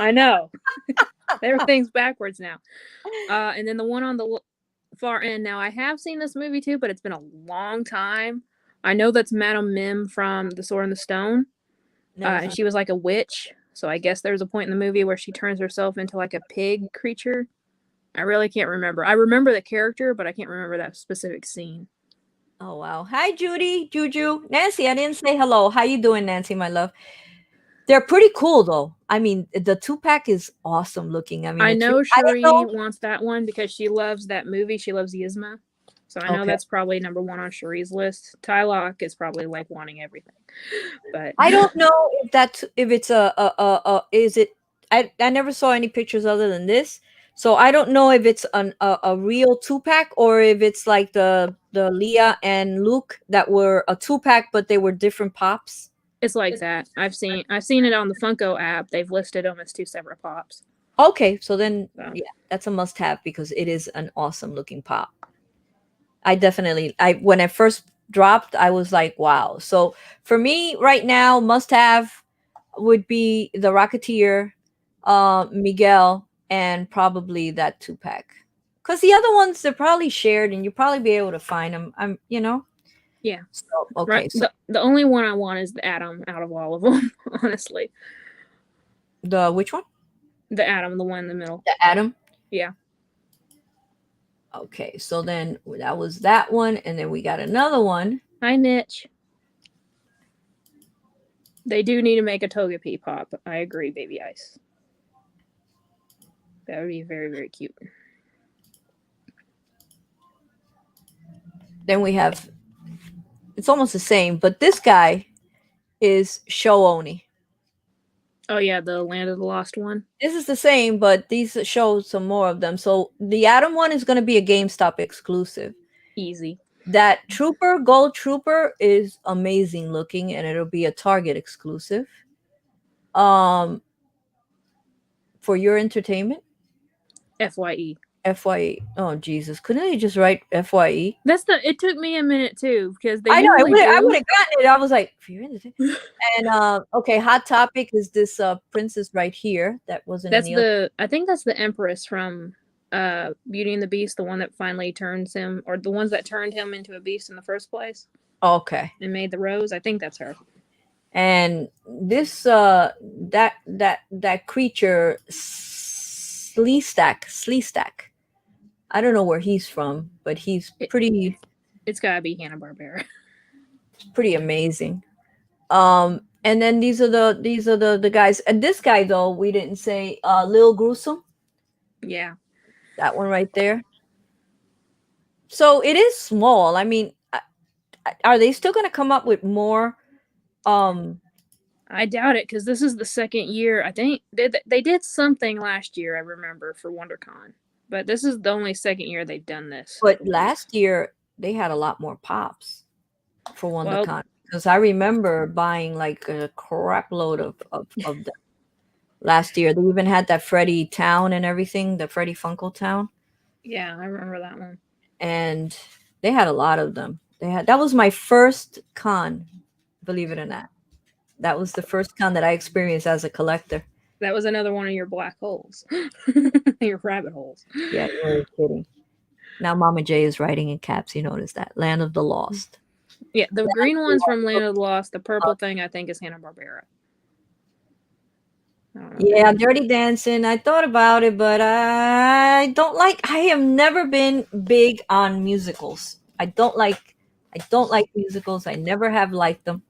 I know. Everything's backwards now. And then the one on the far end. Now, I have seen this movie too, but it's been a long time. I know that's Madame Mim from The Sword and the Stone. Never And seen. she was like a witch. So I guess there's a point in the movie where she turns herself into like a pig creature. I really can't remember. I remember the character, but I can't remember that specific scene. Oh wow. Hi Judy, Juju, Nancy. I didn't say hello. How you doing, Nancy, my love? They're pretty cool though. I mean, the two pack is awesome looking. I mean, I it's. know I didn't Cherie know. wants that one because she loves that movie. She loves Yzma. So I know Okay. that's probably number one on Cherie's list. Tylock is probably like wanting everything. But I don't know if it's a is it. I never saw any pictures other than this, so I don't know if it's a real two pack or if it's like the Leah and Luke that were a two pack, but they were different pops. it's like that. I've seen it on the Funko app. They've listed them as two separate pops. Okay, so then So yeah, that's a must have because it is an awesome looking pop. I definitely I when I first dropped, I was like, wow. So for me right now, must have would be the Rocketeer, Miguel, and probably that two pack. Because the other ones they're probably shared, and you probably be able to find them. yeah. So Right. okay, so The only one I want is the Atom out of all of them, honestly. the which one? The Atom, the one in the middle. The Atom. Yeah. Okay, so then that was that one, and then we got another one. Hi, Mitch. They do need to make a Togepi pop. I agree, Baby Ice. That would be very, very cute. Then we have it's almost the same, but this guy is show only. Oh yeah, the Land of the Lost one. This is the same, but these show some more of them. So the Atom one is going to be a GameStop exclusive. Easy. That Trooper, Gold Trooper, is amazing looking, and it'll be a Target exclusive. Um, for your entertainment, FYE. FYE. Oh Jesus, couldn't they just write FYE? That's the. It took me a minute too because they I know. usually I would do. have gotten it. I was like, for your entertainment. And okay, hot topic is this princess right here that wasn't in That's the other. the. I think that's the Empress from Beauty and the Beast, the one that finally turns him, or the ones that turned him into a beast in the first place Okay. and made the rose. I think that's her. And this that creature Sleestack. I don't know where he's from, but he's It, pretty. it's gotta be Hanna Barbera. It's pretty amazing. And then these are the guys. And this guy though, we didn't say Lil Gruesome, Yeah, that one right there. So it is small. I mean, are they still going to come up with more? Um, I doubt it because this is the second year. I think they did something last year. I remember for WonderCon, but this is the only second year they've done this. but last year they had a lot more pops for Well, WonderCon because I remember buying like a crap load of them last year. They even had that Freddy Town and everything, the Freddy Funko Town, yeah, I remember that one. and they had a lot of them. They had that was my first con, believe it or not. That was the first con that I experienced as a collector. That was another one of your black holes, your rabbit holes. Yeah, you were kidding. Now Mama J is writing in caps. You notice that Land of the Lost. Yeah, the green one's from Land of the Lost. The Uh, purple thing I think is Hanna Barbera. I don't know. yeah, Dirty Dancing. I thought about it, but I don't like. I have never been big on musicals. I don't like. I don't like musicals. I never have liked them.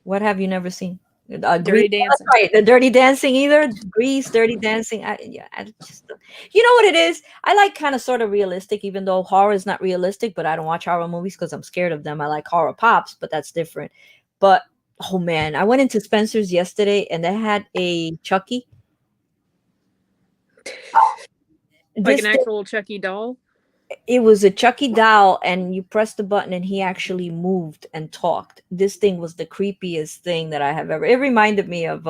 What have you never seen? Grease. Dirty Oh, that's Dancing. right. The Dirty Dancing either. Grease, Dirty Dancing. Yeah, I just. You know what it is? I like kind of sort of realistic, even though horror is not realistic. But I don't watch horror movies because I'm scared of them. I like horror pops, but that's different. But oh man, I went into Spencer's yesterday and they had a Chucky. Like an This thing, actual Chucky doll. it was a Chucky doll, and you pressed the button and he actually moved and talked. This thing was the creepiest thing that I have ever. It reminded me of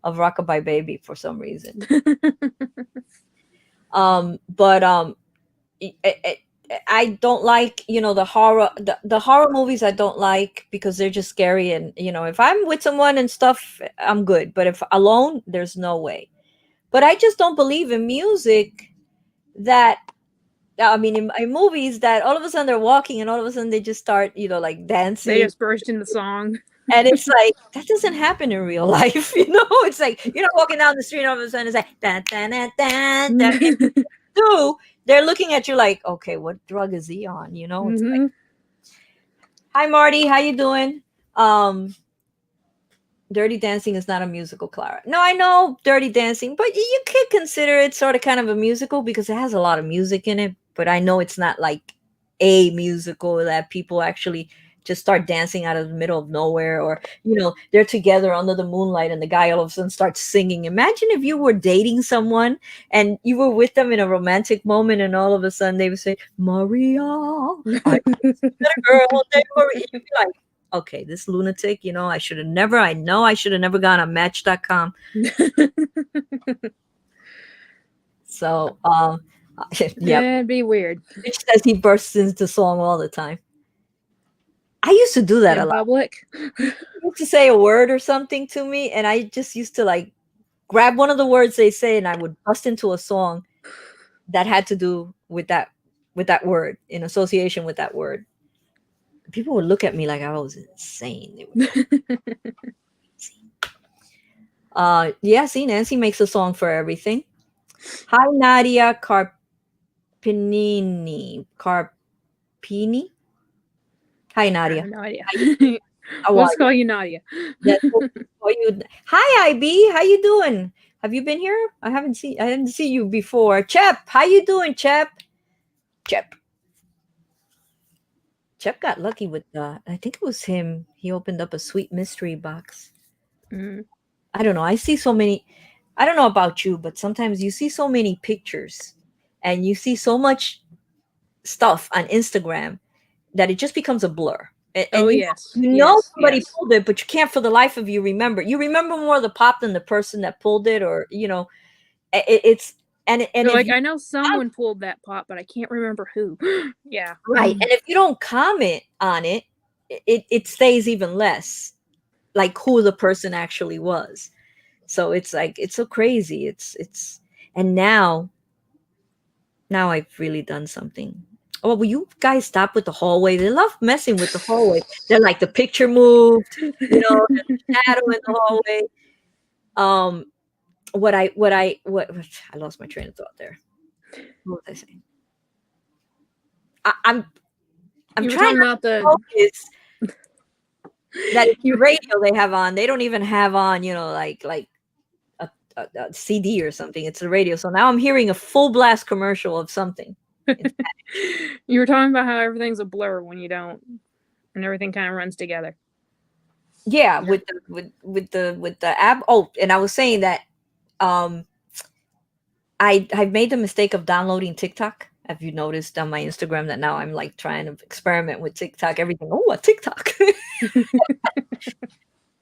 Rockabye Baby for some reason. But I don't like, the horror, the horror movies. I don't like because they're just scary, and if I'm with someone and stuff, I'm good. But if alone, there's no way. But I just don't believe in music that I mean, in movies that all of a sudden they're walking and all of a sudden they just start, like They dancing. just burst into song. And it's like, that doesn't happen in real life, It's like, you're not walking down the street and all of a sudden it's like, da, da, da, da, da. And two, they're looking at you like, okay, what drug is he on? It's like, Hmm. hi, Marty, how you doing? Um, Dirty Dancing is not a musical, Clara. No, I know Dirty Dancing, but you could consider it sort of kind of a musical because it has a lot of music in it. But I know it's not like a musical that people actually just start dancing out of the middle of nowhere, or they're together under the moonlight and the guy all of a sudden starts singing. Imagine if you were dating someone and you were with them in a romantic moment and all of a sudden they would say, Maria, I met a girl named Maria. You'd be like, okay, this lunatic, I know I should have never gone on Match.com. So, yeah, It'd be weird Rich says he bursts into song all the time. I used to do that a in lot. public. They used to say a word or something to me, and I just used to like grab one of the words they say, and I would bust into a song that had to do with that word, in association with that word. People would look at me like I was insane. They would go, yeah, see, Nancy makes a song for everything. Hi, Nadia Carpini. Hi, I Nadia. have no idea. How you doing? How We'll are just you? call you Nadia. That's what we call you. Hi, IB. How you doing? Have you been here? I didn't see you before. Chep, how you doing, Chep? Chep. Chep got lucky with I think it was him. He opened up a sweet mystery box. Mm. I don't know. I see so many. I don't know about you, but sometimes you see so many pictures and you see so much stuff on Instagram that it just becomes a blur. Oh And yes, you know yes, somebody yes. pulled it, but you can't for the life of you remember. You remember more of the pop than the person that pulled it, or it's and You're if like, you I know someone pulled that pop, but I can't remember who. Yeah. right, and if you don't comment on it, it stays even less like who the person actually was. So it's like it's so crazy. It's and now I've really done something. Oh, will you guys stop with the hallway? They love messing with the hallway. They're like the picture moved, there's a shadow in the hallway. Um, what I lost my train of thought there. What was I saying? I'm I'm You were trying talking not about to the focus that it's the you. radio they have on. They don't even have on, like a CD or something. It's the radio. So now I'm hearing a full blast commercial of something. It's, You were talking about how everything's a blur when you don't, and everything kind of runs together. yeah, Yeah. with the app. Oh, and I was saying that um I've made the mistake of downloading TikTok. Have you noticed on my Instagram that now I'm like trying to experiment with TikTok, everything? Oh, a TikTok.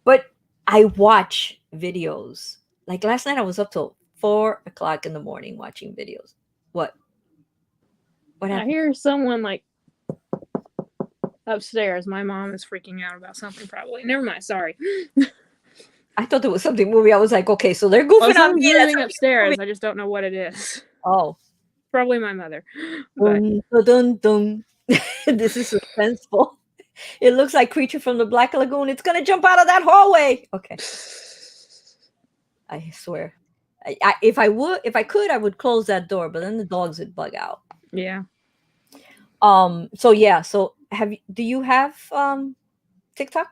But I watch videos. Like last night I was up till 4 o'clock in the morning watching videos. What? What I happened? hear someone like upstairs. My mom is freaking out about something. Probably. Never mind. Sorry. I thought there was something moving. I was like, okay, so they're Well, goofing on something's me. That's moving something moving. upstairs. I just don't know what it is. Oh, Probably my mother. But dun, dun, dun, dun. This is suspenseful. It looks like Creature from the Black Lagoon. It's gonna jump out of that hallway. Okay, I swear. If I could, I would close that door, but then the dogs would bug out. yeah. So yeah. So do you have TikTok?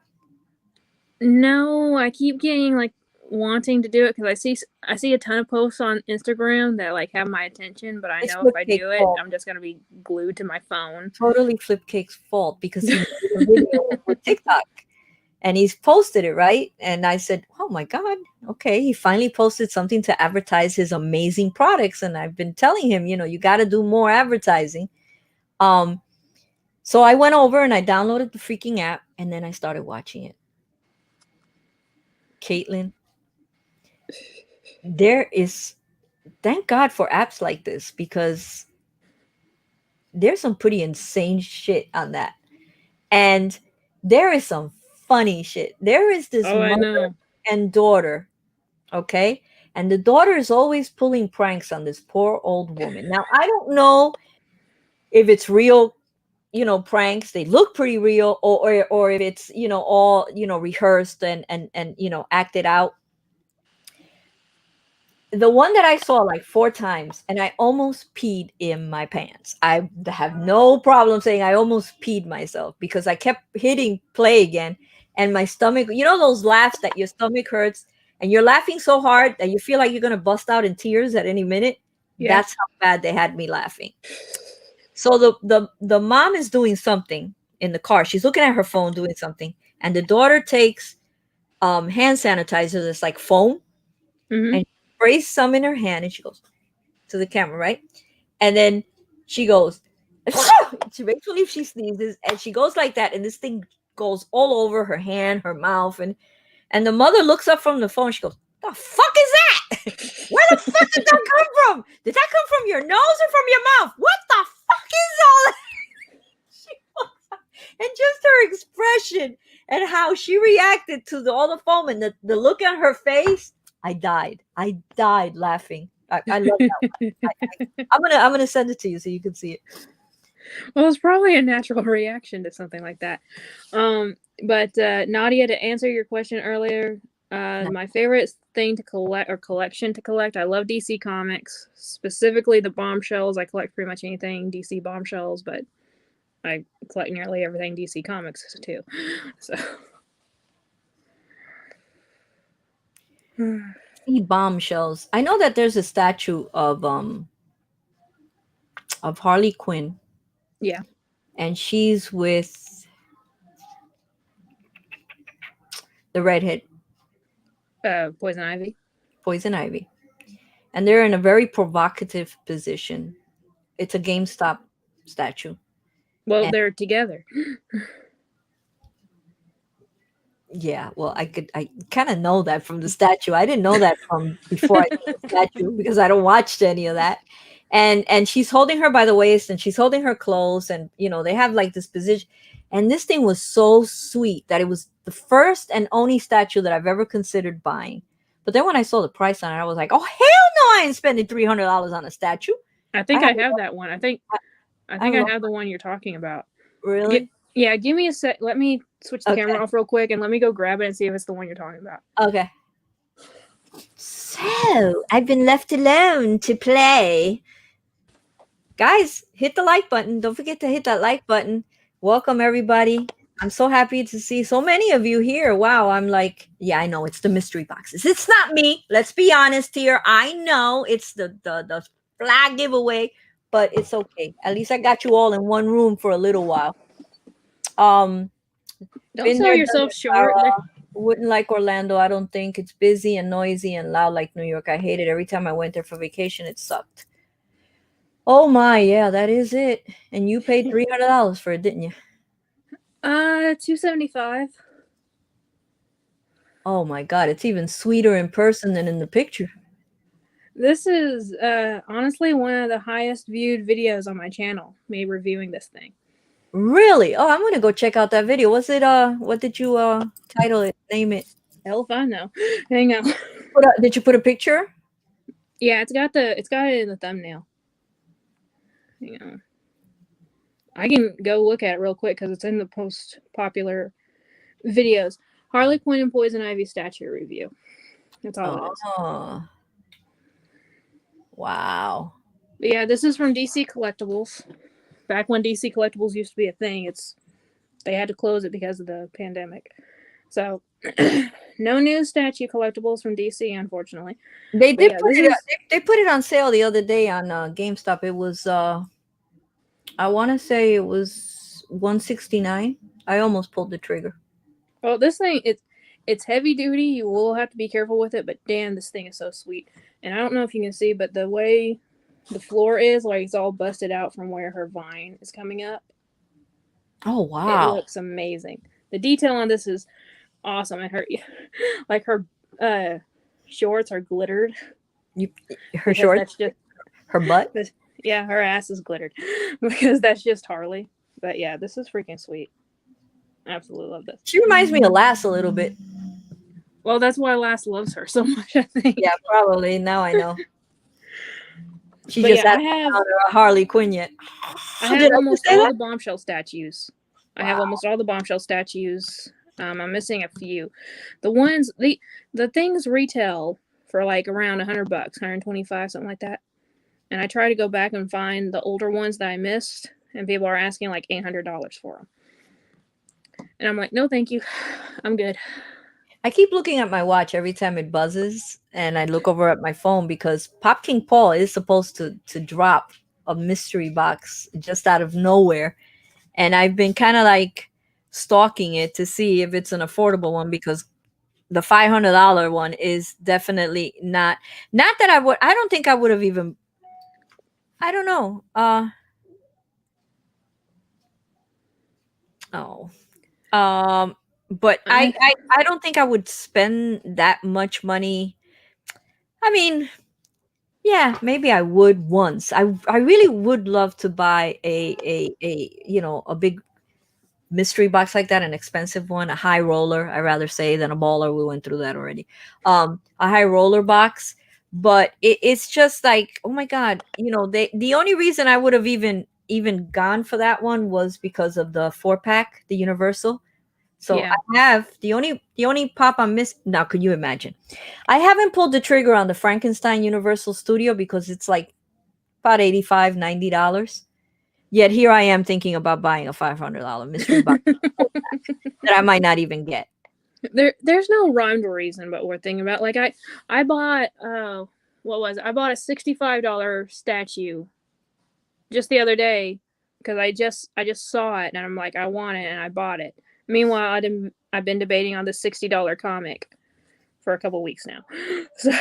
No, I keep getting like wanting to do it because I see a ton of posts on Instagram that like have my attention, but I It's know if I Flipcake's do it, fault. I'm just gonna be glued to my phone. Totally Flipcake's fault because he made a video with TikTok and he's posted it, right? And I said, "Oh my god, okay." He finally posted something to advertise his amazing products, and I've been telling him, you got to do more advertising. Um, so I went over and I downloaded the freaking app, and then I started watching it. Caitlin, there is thank God for apps like this because there's some pretty insane shit on that. And there is some funny shit. There is this Oh, I mother know. and daughter, okay? And the daughter is always pulling pranks on this poor old woman. Now, I don't know if it's real, pranks. They look pretty real, or if it's, all, rehearsed and acted out. The one that I saw like 4 times, and I almost peed in my pants. I have no problem saying I almost peed myself because I kept hitting play again, and my stomach. You know those laughs that your stomach hurts, and you're laughing so hard that you feel like you're gonna bust out in tears at any minute. Yeah. That's how bad they had me laughing. So the mom is doing something in the car. She's looking at her phone doing something, and the daughter takes hand sanitizer that's like foam Mhm. and sprays some in her hand, and she goes to the camera, right? And then she goes, she makes believe she sneezes, and she goes like that, and this thing goes all over her hand, her mouth, and the mother looks up from the phone. She goes, "The fuck is that? Where the fuck did that come from? Did that come from your nose or from your mouth? What the fuck is all that?" And just her expression and how she reacted to all the foam and the look on her face, I died. I died laughing. I love that. I'm gonna send it to you so you can see it. Well, it's probably a natural reaction to something like that. But Nadia, to answer your question earlier, my favorite thing to collect or collection to collect, I love DC Comics, specifically the bombshells. I collect pretty much anything DC bombshells, but I collect nearly everything DC Comics too. So See bombshells. I know that there's a statue of Harley Quinn, yeah, and she's with the redhead, Poison Ivy. Poison Ivy, and they're in a very provocative position. It's a GameStop statue. Well, And they're together. yeah, well, I kind of know that from the statue. I didn't know that from before I saw the statue because I don't watch any of that. And she's holding her by the waist and she's holding her close, and they have like this position. And this thing was so sweet that it was the first and only statue that I've ever considered buying. But then when I saw the price on it, I was like, "Oh hell no, I ain't spending $300 on a statue." I I think have I have that one. I I think I love have the one you're talking about. really Yeah, give me a sec. Let me switch the okay camera off real quick and let me go grab it and see if it's the one you're talking about. okay. So I've been left alone to play. Guys, hit the like button. Don't forget to hit that like button. Welcome, everybody. I'm so happy to see so many of you here. Wow, I'm like, yeah, I know it's the mystery boxes. It's not me. Let's be honest here. I know it's the flag giveaway, but it's okay. At least I got you all in one room for a little while. Um, Don't been sell there, done yourself it, short. Sarah. Wouldn't like Orlando. I don't think it's busy and noisy and loud like New York. I hate it. Every time I went there for vacation, it sucked. Oh my, yeah, that is it. And you paid $300 for it, didn't you? 275. Oh my God, it's even sweeter in person than in the picture. This is honestly one of the highest viewed videos on my channel. Me reviewing this thing. Really? Oh, I'm gonna go check out that video. Was it what did you title it? Name it? Hell if I know. Hang on. Did you put a picture? Yeah, it's got it in the thumbnail. Hang on. I can go look at it real quick because it's in the most popular videos. Harley Quinn and Poison Ivy statue review. That's all it is. Oh, wow. But yeah, this is from DC Collectibles. Back when DC Collectibles used to be a thing, they had to close it because of the pandemic. So no new statue collectibles from DC, unfortunately. They But did yeah, put this it. is They put it on sale the other day on GameStop. It was I want to say it was 169. I almost pulled the trigger. well, this thing it's heavy duty. You will have to be careful with it, but damn, this thing is so sweet. And I don't know if you can see, but the way the floor is, like it's all busted out from where her vine is coming up. Oh It wow. looks amazing. The detail on this is awesome, and her like her uh shorts are glittered You her because shorts, that's just her butt. this. Yeah, her ass is glittered because that's just Harley. But yeah, this is freaking sweet. I absolutely love this. She reminds me of Lass a little bit. Well, that's why Lass loves her so much, I think. Yeah, probably. Now I know. She But just yeah, hasn't found her a Harley Quinn yet. I Did have I just almost say all that? the bombshell statues. I have Wow. almost all the bombshell statues. I'm missing a few. The ones the things retail for like around $100, 125, something like that. And I try to go back and find the older ones that I missed, and people are asking like $800 for them. And I'm like, no, thank you, I'm good. I keep looking at my watch every time it buzzes, and I look over at my phone because Pop King Paul is supposed to drop a mystery box just out of nowhere, and I've been kind of like stalking it to see if it's an affordable one because the $500 one is definitely not that I don't think I would have even I don't know. Oh. Um but I I don't think I would spend that much money. I mean, yeah, maybe I would once. I really would love to buy a big mystery box like that, an expensive one, a high roller, I rather say than a baller. We went through that already. A high roller box, but it's just like, oh my God, the only reason I would have even gone for that one was because of the 4-pack, the Universal. So yeah. I have the only pop I missed. Now, could you imagine? I haven't pulled the trigger on the Frankenstein Universal Studio because it's like about 85, $90. Yet here I am thinking about buying a $500 mystery box that I might not even get. There's no rhyme or reason, but we're thinking about like I bought what was it? I bought a $65 statue just the other day because I just saw it and I'm like I want it and I bought it. Meanwhile, I've been debating on this $60 comic for a couple weeks now. So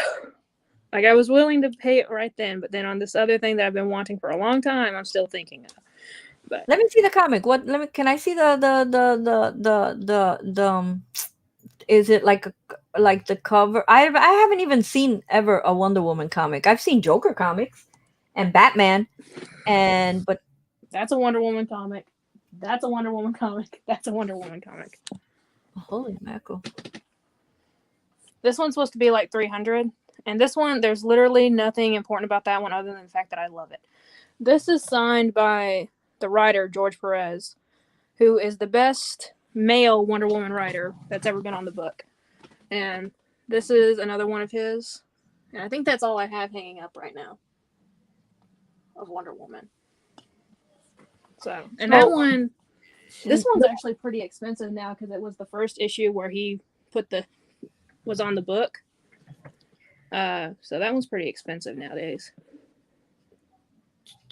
like I was willing to pay it right then, but then on this other thing that I've been wanting for a long time, I'm still thinking of. But Let me see the comic. What? Let me. Can I see the is it like the cover? I haven't even seen ever a Wonder Woman comic. I've seen Joker comics and Batman but that's a Wonder Woman comic. That's a Wonder Woman comic. That's a Wonder Woman comic. holy mackerel. This one's supposed to be like 300, and this one there's literally nothing important about that one other than the fact that I love it. This is signed by the writer George Perez, who is the best male Wonder Woman writer that's ever been on the book. And this is another one of his. And I think that's all I have hanging up right now of Wonder Woman. So, and that So one This one's actually pretty expensive now because it was the first issue where he was on the book. So that one's pretty expensive nowadays.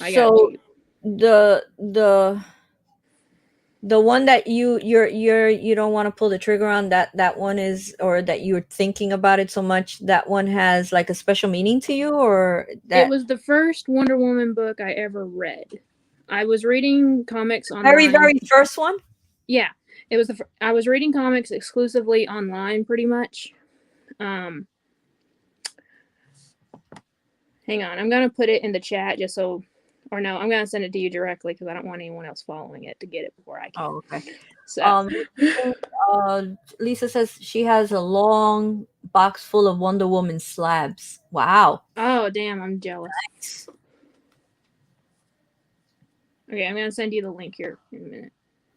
I got So cheap. the one that you don't want to pull the trigger on, that one is, or that you're thinking about it so much, that one has like a special meaning to you, or It that was the first Wonder Woman book I ever read. I was reading comics very online. first one? Yeah, it was I was reading comics exclusively online, pretty much. Um, Hang on, I'm gonna put it in the chat just so, or no, I'm gonna send it to you directly because I don't want anyone else following it to get it before I can. Oh, okay. So, Um, Lisa says she has a long box full of Wonder Woman slabs. Wow. oh damn, I'm jealous. Okay, I'm gonna send you the link here in a minute.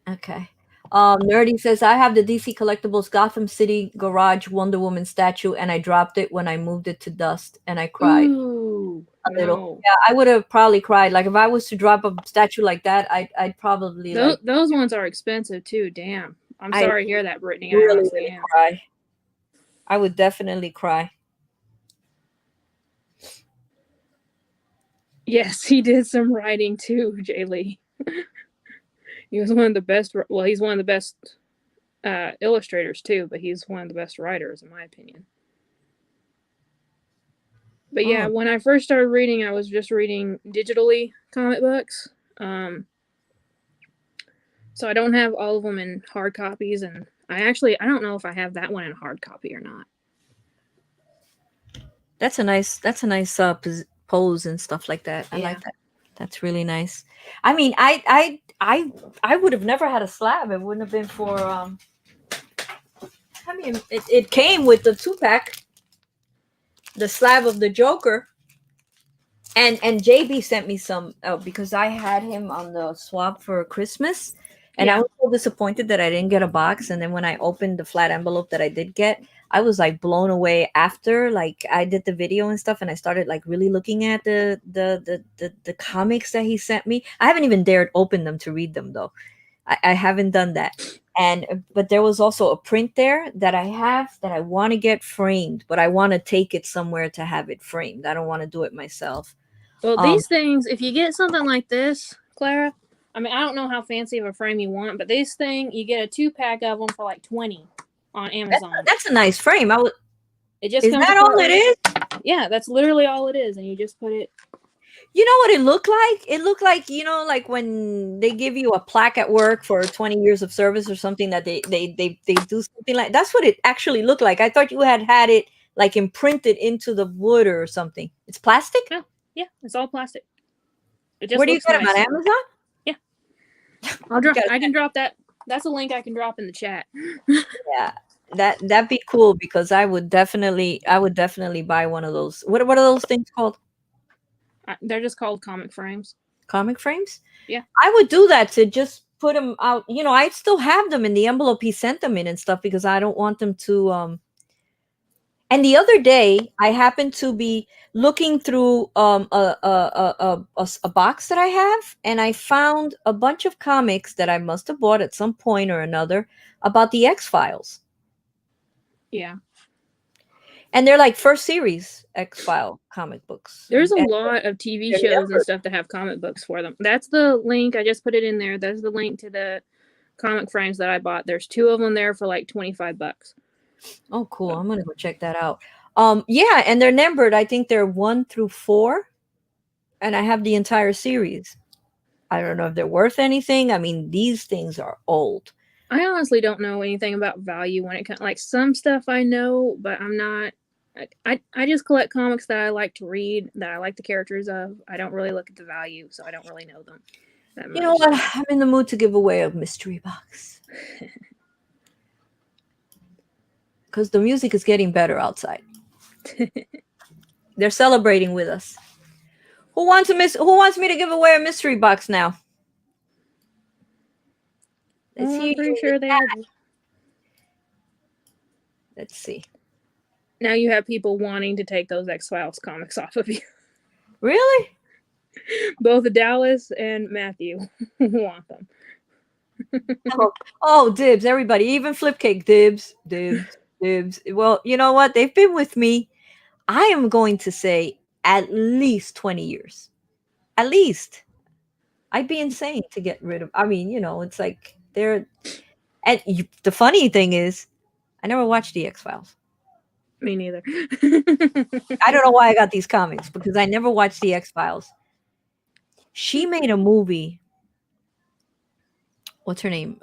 Okay. Nerdy says I have the DC Collectibles Gotham City Garage Wonder Woman statue, and I dropped it when I moved it to dust, and I cried Ooh, a little. no. Yeah, I would have probably cried. Like if I was to drop a statue like that, I'd probably like Those ones are expensive too. Damn. I'm I sorry to hear that, Brittany. I really honestly am. cry. I would definitely cry. Yes, he did some writing too, Jay Lee. He was one of the best. Well, he's one of the best illustrators too, but he's one of the best writers in my opinion. But yeah, Oh, when I first started reading, I was just reading digitally comic books. So I don't have all of them in hard copies, and I don't know if I have that one in hard copy or not. that's a nice pose and stuff like that. I Yeah. like that. That's really nice. I mean, I would have never had a slab. It wouldn't have been for I mean, it came with the 2-pack, the slab of the Joker, and JB sent me some because I had him on the swap for Christmas, and I Yeah. was so disappointed that I didn't get a box. And then when I opened the flat envelope that I did get, I was like blown away. After like I did the video and stuff, and I started like really looking at the comics that he sent me. I haven't even dared open them to read them though. I haven't done that. And but there was also a print there that I have that I want to get framed, but I want to take it somewhere to have it framed. I don't want to do it myself. Well, Um, these things, if you get something like this, Clara, I mean, I don't know how fancy of a frame you want, but this thing, you get a 2-pack of them for like $20 on Amazon. that's a nice frame. It just Is comes that all it is? Yeah, that's literally all it is, and you just put it. You know what it looked like? It looked like, like when they give you a plaque at work for 20 years of service or something, that they do something like that's what it actually looked like. I thought you had it like imprinted into the wood or something. It's plastic? Oh, yeah, it's all plastic. It just Where do you looks get nice. them, on Amazon? Yeah. I can drop that. That's a link I can drop in the chat. Yeah. That'd be cool because I would definitely buy one of those. What are those things called? They're just called comic frames. Comic frames? Yeah. I would do that to just put them out. I still have them in the envelope he sent them in and stuff because I don't want them to and the other day I happened to be looking through a box that I have, and I found a bunch of comics that I must have bought at some point or another about the X-Files. Yeah. And they're like first series X-File comic books. There's a And lot of TV they're shows and numbered. stuff that have comic books for them. That's the link. I just put it in there. That's the link to the comic frames that I bought. There's 2 of them there for like $25. Oh, cool. I'm gonna go check that out. Yeah, and they're numbered. I think they're 1 through 4, and I have the entire series. I don't know if they're worth anything. I mean, these things are old. I honestly don't know anything about value when it comes. Like some stuff I know, but I'm not. I just collect comics that I like to read, that I like the characters of. I don't really look at the value, so I don't really know them that much. You know what? I'm in the mood to give away a mystery box. Because the music is getting better outside. They're celebrating with us. Who wants me to give away a mystery box now? I'm pretty sure they are. Let's see. Now you have people wanting to take those X-Files comics off of you. Really? Both Dallas and Matthew want them. Oh, dibs, everybody, even Flipcake, dibs, dibs, dibs. Well, you know what? They've been with me. I am going to say at least 20 years. At least. I'd be insane to get rid of. I mean, it's like they're and the funny thing is I never watched the X-Files. Me neither. I don't know why I got these comics because I never watched the X-Files. She made a movie. What's her name?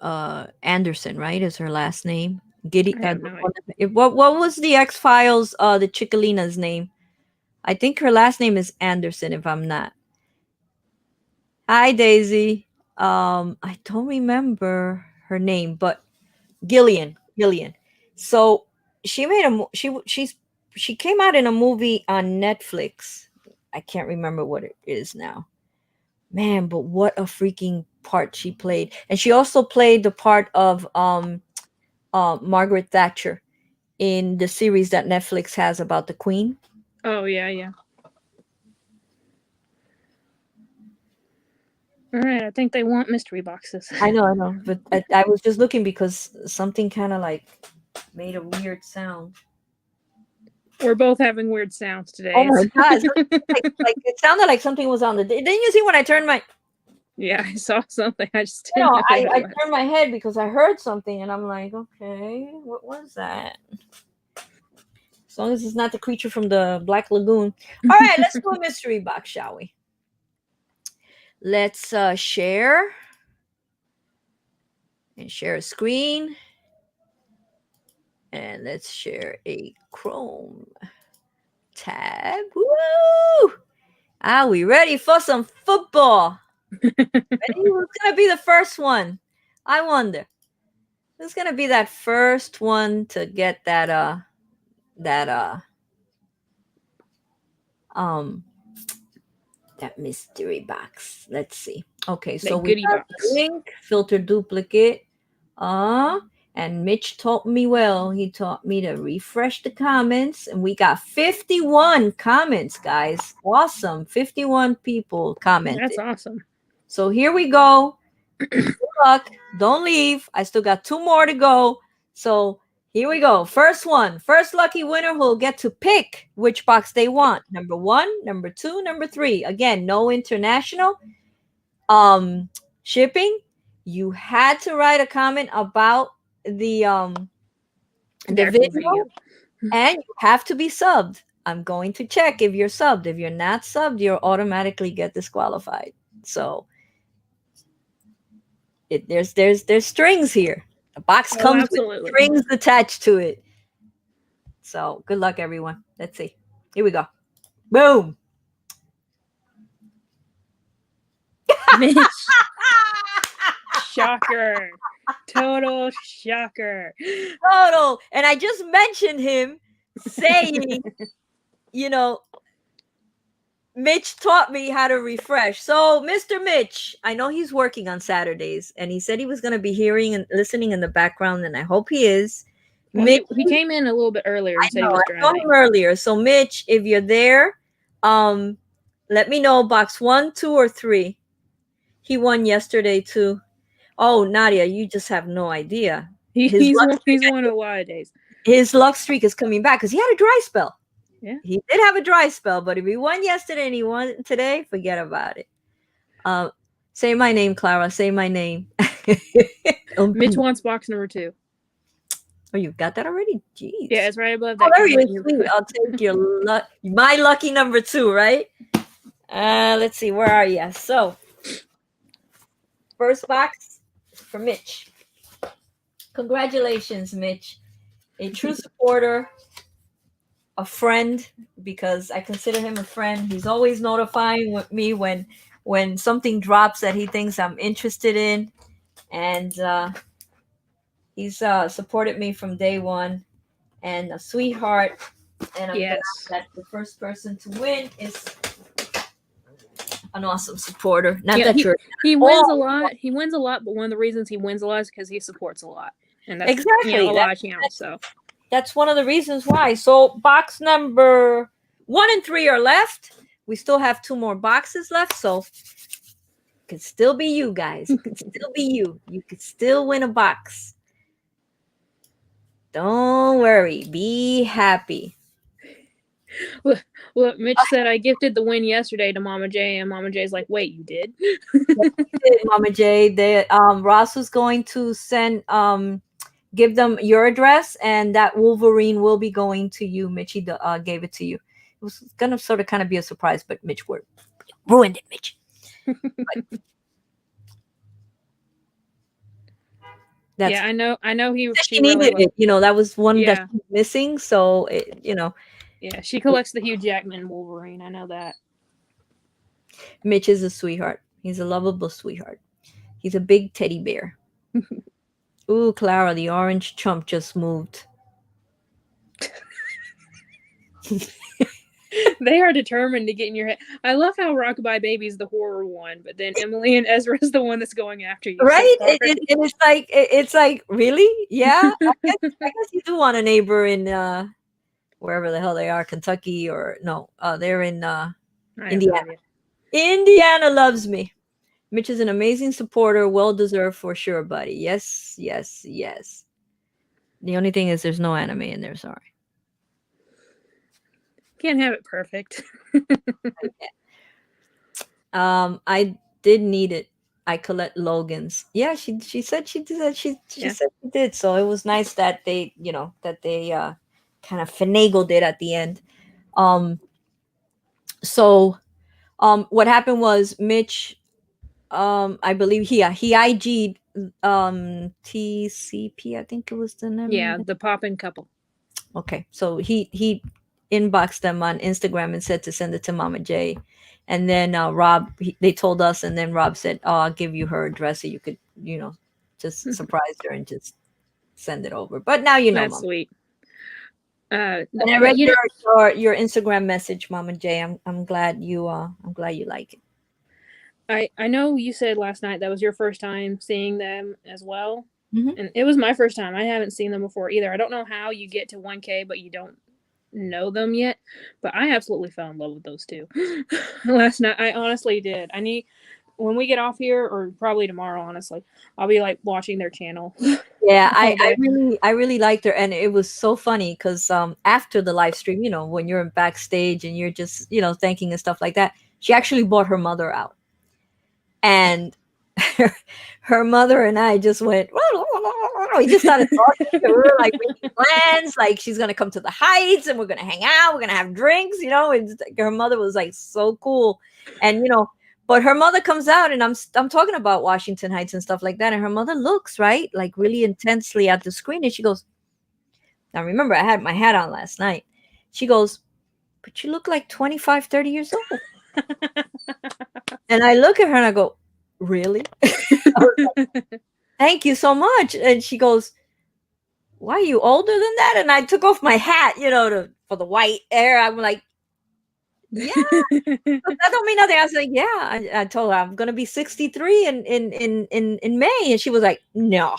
Anderson, right? Is her last name? Giddy. I have no idea. What was the X Files? The Chicalina's name. I think her last name is Anderson. If I'm not. Hi, Daisy. I don't remember her name, but Gillian. Gillian. So she made she came out in a movie on Netflix. I can't remember what it is now. Man, but what a freaking part she played. And she also played the part of Margaret Thatcher in the series that Netflix has about the Queen. Oh yeah, yeah. All right, I think they want mystery boxes. I know, but I was just looking because something kind of like made a weird sound. We're both having weird sounds today. Oh my god! Like it sounded like something was on the. Didn't you see when I turned my? Yeah, I saw something. I just didn't know I what it was. turned my head because I heard something, and I'm like, okay, what was that? As long as it's not the creature from the Black Lagoon. All right, let's do a mystery box, shall we? Let's share and share a screen. And let's share a Chrome tab. Woo! Are we ready for some football? Ready? Who's gonna be the first one? I wonder. Who's gonna be that first one to get that that mystery box? Let's see. Okay, so That we goodie have box. the link, filter duplicate. And Mitch taught me well. He taught me to refresh the comments, and we got 51 comments, guys. Awesome. 51 people commented. That's awesome. So here we go. Good luck. Don't leave. I still got 2 more to go. So here we go. First one. First lucky winner will get to pick which box they want. Number 1, number 2, number 3. Again, no international shipping. You had to write a comment about the video, and you have to be subbed. I'm going to check if you're subbed. If you're not subbed, you'll automatically get disqualified. So there's strings here. The box comes with strings attached to it. So good luck, everyone. Let's see. Here we go. Boom. Mitch. Shocker. Total shocker. Total. And I just mentioned him saying, Mitch taught me how to refresh. So, Mr. Mitch, I know he's working on Saturdays, and he said he was going to be hearing and listening in the background, and I hope he is. Well, Mitch, he came in a little bit earlier and said he was driving. I saw him earlier. So, Mitch, if you're there, let me know. Box 1, 2, or 3. He won yesterday too. Oh, Nadia, you just have no idea. He's won a lot of days. His luck streak is coming back because he had a dry spell. Yeah. He did have a dry spell, but if he won yesterday and he won today, forget about it. Say my name, Clara. Say my name. Mitch wants box number 2. Oh, you got that already? Jeez. Yeah, it's right above that. Oh, there you go. I'll take my lucky number 2, right? Let's see. Where are you? So, first box for Mitch. Congratulations, Mitch. A true supporter, a friend, because I consider him a friend. He's always notifying me when something drops that he thinks I'm interested in. And he's supported me from day one. And a sweetheart. And I'm glad that the first person to win is an awesome supporter. He wins a lot. He wins a lot, but one of the reasons he wins a lot is because he supports a lot. And that's exactly a lot of channels. So that's one of the reasons why. So box number 1 and 3 are left. We still have 2 more boxes left. So could still be you guys. It could still be you. You could still win a box. Don't worry. Be happy. Look, Mitch said I gifted the win yesterday to Mama J, and Mama J's like, "Wait, you did?" Mama J. They Ross was going to send give them your address, and that Wolverine will be going to you. Mitchie gave it to you. It was gonna sort of kind of be a surprise, but Mitch ruined it, Mitch. That's Yeah, I know he she she really needed loves. it. That was one that Yeah, she was missing. So yeah, she collects the Hugh Jackman Wolverine. I know that. Mitch is a sweetheart. He's a lovable sweetheart. He's a big teddy bear. Ooh, Clara, the orange chump just moved. They are determined to get in your head. I love how Rockabye Baby's the horror one, but then Emily and Ezra is the one that's going after you so Right? hard. It's like really? Yeah. I guess you do want a neighbor in wherever the hell they are, Kentucky or no, they're in I have no Indiana. idea. Indiana loves me. Mitch is an amazing supporter, well deserved for sure, buddy. Yes, yes, yes. The only thing is there's no anime in there, sorry. Can't have it perfect. I did need it. I collect Logan's. Yeah, she said she did. She Yeah, said she did. So it was nice that they kind of finagled it at the end. Um, so what happened was Mitch, I believe he IG'd TCP. I think it was the name. yeah, the poppin' couple. Okay, so he inboxed them on Instagram and said to send it to Mama J, and then Rob they told us, and then Rob said, "Oh, I'll give you her address so you could just surprise her and just send it over." But now That's Mama. sweet. And I But read you know, your Instagram message, Mama J. I'm glad you like it. I know you said last night that was your first time seeing them as well, Hmm. and it was my first time. I haven't seen them before either. I don't know how you get to 1K, but you don't know them yet. But I absolutely fell in love with those two last night. I honestly did. I need when we get off here, or probably tomorrow. Honestly, I'll be like watching their channel Yeah, all day. I really liked her, and it was so funny because after the live stream, when you're backstage and you're just thanking and stuff like that, she actually brought her mother out, and her mother and I just went. We just started talking. We were like making plans, like she's gonna come to the Heights, and we're gonna hang out. We're gonna have drinks, And her mother was like so cool, and but her mother comes out, and I'm talking about Washington Heights and stuff like that, and her mother looks right, like really intensely at the screen, and she goes, "Now remember, I had my hat on last night." She goes, "But you look like 25, 30 years old." And I look at her and I go, "Really?" "Thank you so much." And she goes, "Why are you older than that?" And I took off my hat, for the white air. I'm like, "Yeah, but that don't mean nothing." I was like, "Yeah." I told her I'm gonna be 63 in May, and she was like, "No,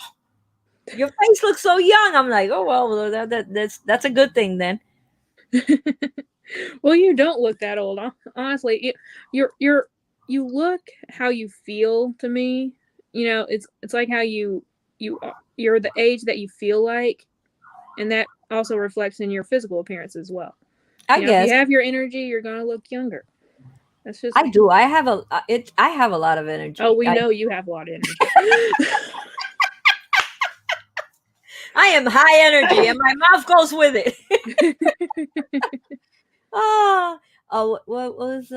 your face looks so young." I'm like, "Oh well, that's a good thing then." Well, you don't look that old. Honestly, you look how you feel to me. It's like how you're the age that you feel like, and that also reflects in your physical appearance as well. I If you guess have your energy, you're gonna look younger. That's just. I do. I have a lot of Oh, energy. we know you have a lot of energy. I am high energy, and my mouth goes with it. What was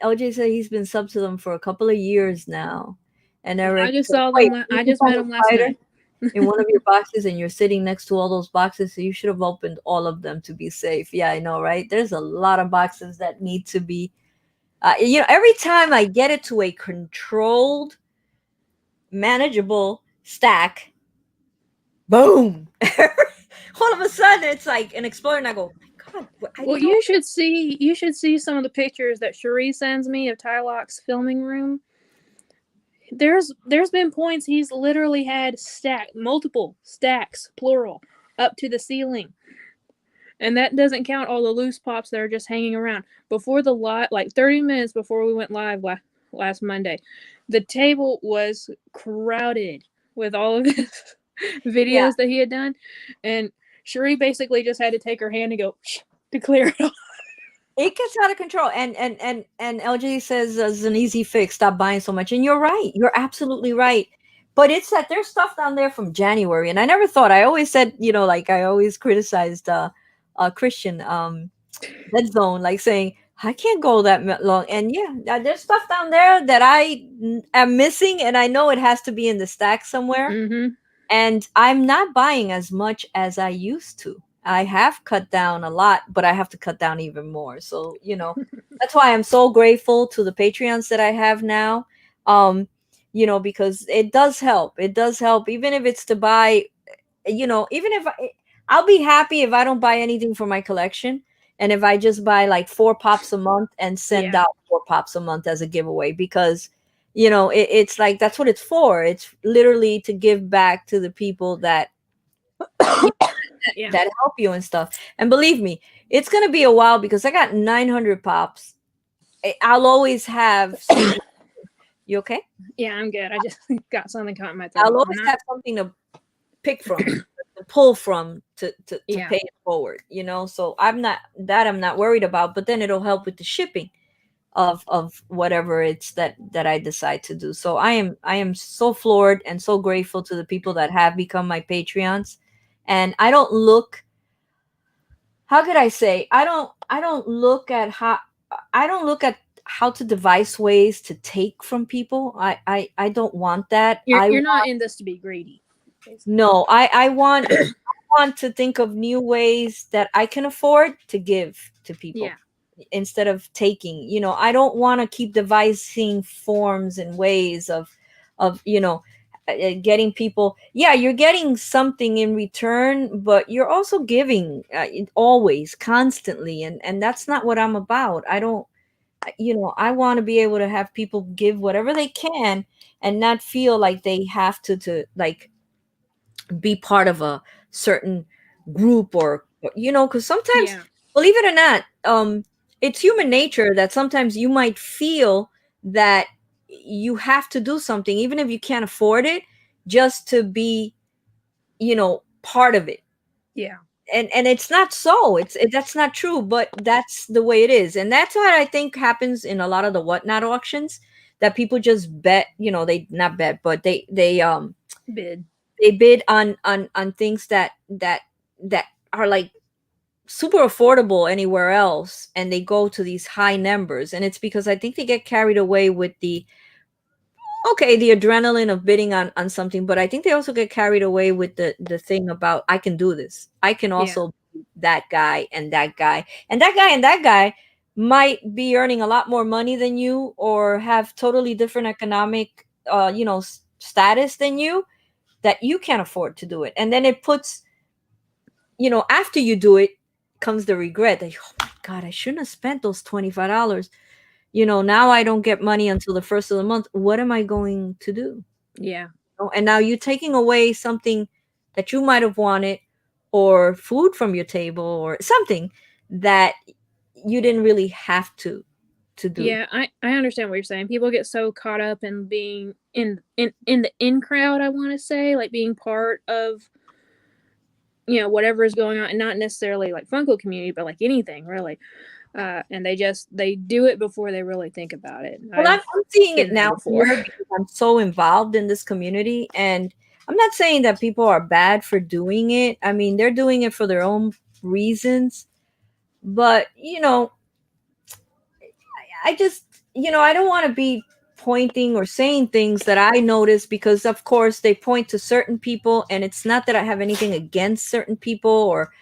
LJ said he's been sub to them for a couple of years now, and I Eric just said, saw "Wait, them. I you just found met a them last spider night. in one of your boxes, and you're sitting next to all those boxes, so you should have opened all of them to be safe." Yeah, I know, right? There's a lot of boxes that need to be. Every time I get it to a controlled, manageable stack, boom! All of a sudden, it's like an explosion. And I go, "My God, I Well, didn't know." you should see some of the pictures that Cherie sends me of Tylock's filming room. There's been points he's literally had multiple stacks, plural, up to the ceiling. And that doesn't count all the loose pops that are just hanging around. Before the live, like 30 minutes before we went live last Monday. The table was crowded with all of his Yeah, videos that he had done, and Cherie basically just had to take her hand and go to clear it off. it gets out of control. And LG says it's an easy fix. Stop buying so much. And you're right. You're absolutely right. But it's that there's stuff down there from January, and I never thought. I always said, like I always criticized Christian Dead Zone, like saying I can't go that long. And yeah, there's stuff down there that am missing, and I know it has to be in the stack somewhere. Mm-hmm. And I'm not buying as much as I used to. I have cut down a lot, but I have to cut down even more. So, that's why I'm so grateful to the Patreons that I have now. Um, because it does help. It does help, even if it's to buy, even if I'll be happy if I don't buy anything for my collection. And if I just buy like 4 pops a month and send Yeah. out 4 pops a month as a giveaway, because it's like that's what it's for. It's literally to give back to the people you Yeah. that help you and stuff. And believe me, it's gonna be a while because I got 900 pops. I'll always have something. You okay? Yeah, I'm good. I just got something caught in my I'll throat. I'm always not. have something to pick from, to pull from, to Yeah. pay it forward. So I'm not worried about. But then it'll help with the shipping of whatever it's that I decide to do. So I am so floored and so grateful to the people that have become my Patreons. And how could I say, I don't look at how to devise ways to take from people. I don't want that. You're not in this to be greedy, basically. No, I want to think of new ways that I can afford to give to people Yeah. instead of taking. I don't want to keep devising forms and ways of getting people. Yeah, you're getting something in return, but you're also giving, always, constantly, and that's not what I'm about. I don't. I want to be able to have people give whatever they can and not feel like they have to like be part of a certain group, or because sometimes, Yeah. believe it or not, it's human nature that sometimes you might feel that you have to do something even if you can't afford it, just to be part of it. Yeah. And it's not so, that's not true, but that's the way it is. And that's what I think happens in a lot of the whatnot auctions, that people just bet, they not bet, but Bid. they bid on things that are like super affordable anywhere else, and they go to these high numbers. And it's because I think they get carried away with the adrenaline of bidding on something, but I think they also get carried away with the thing about, I can do this, I can Yeah. also be that guy and that guy and that guy and that guy might be earning a lot more money than you, or have totally different economic status than you, that you can't afford to do it. And then it puts, after you do it, comes the regret that, oh my God, I shouldn't have spent those $25. Now I don't get money until the first of the month. What am I going to do? Yeah. And now you're taking away something that you might have wanted, or food from your table, or something that you didn't really have to do. Yeah, I understand what you're saying. People get so caught up in being in the in crowd, I want to say, like being part of whatever is going on, and not necessarily like Funko community, but like anything really. And they do it before they really think about it. Well, I've I'm seeing it been there now before. here because I'm so involved in this community. And I'm not saying that people are bad for doing it. I mean, they're doing it for their own reasons. But, I just, I don't want to be pointing or saying things that I notice, because, of course, they point to certain people. And it's not that I have anything against certain people, or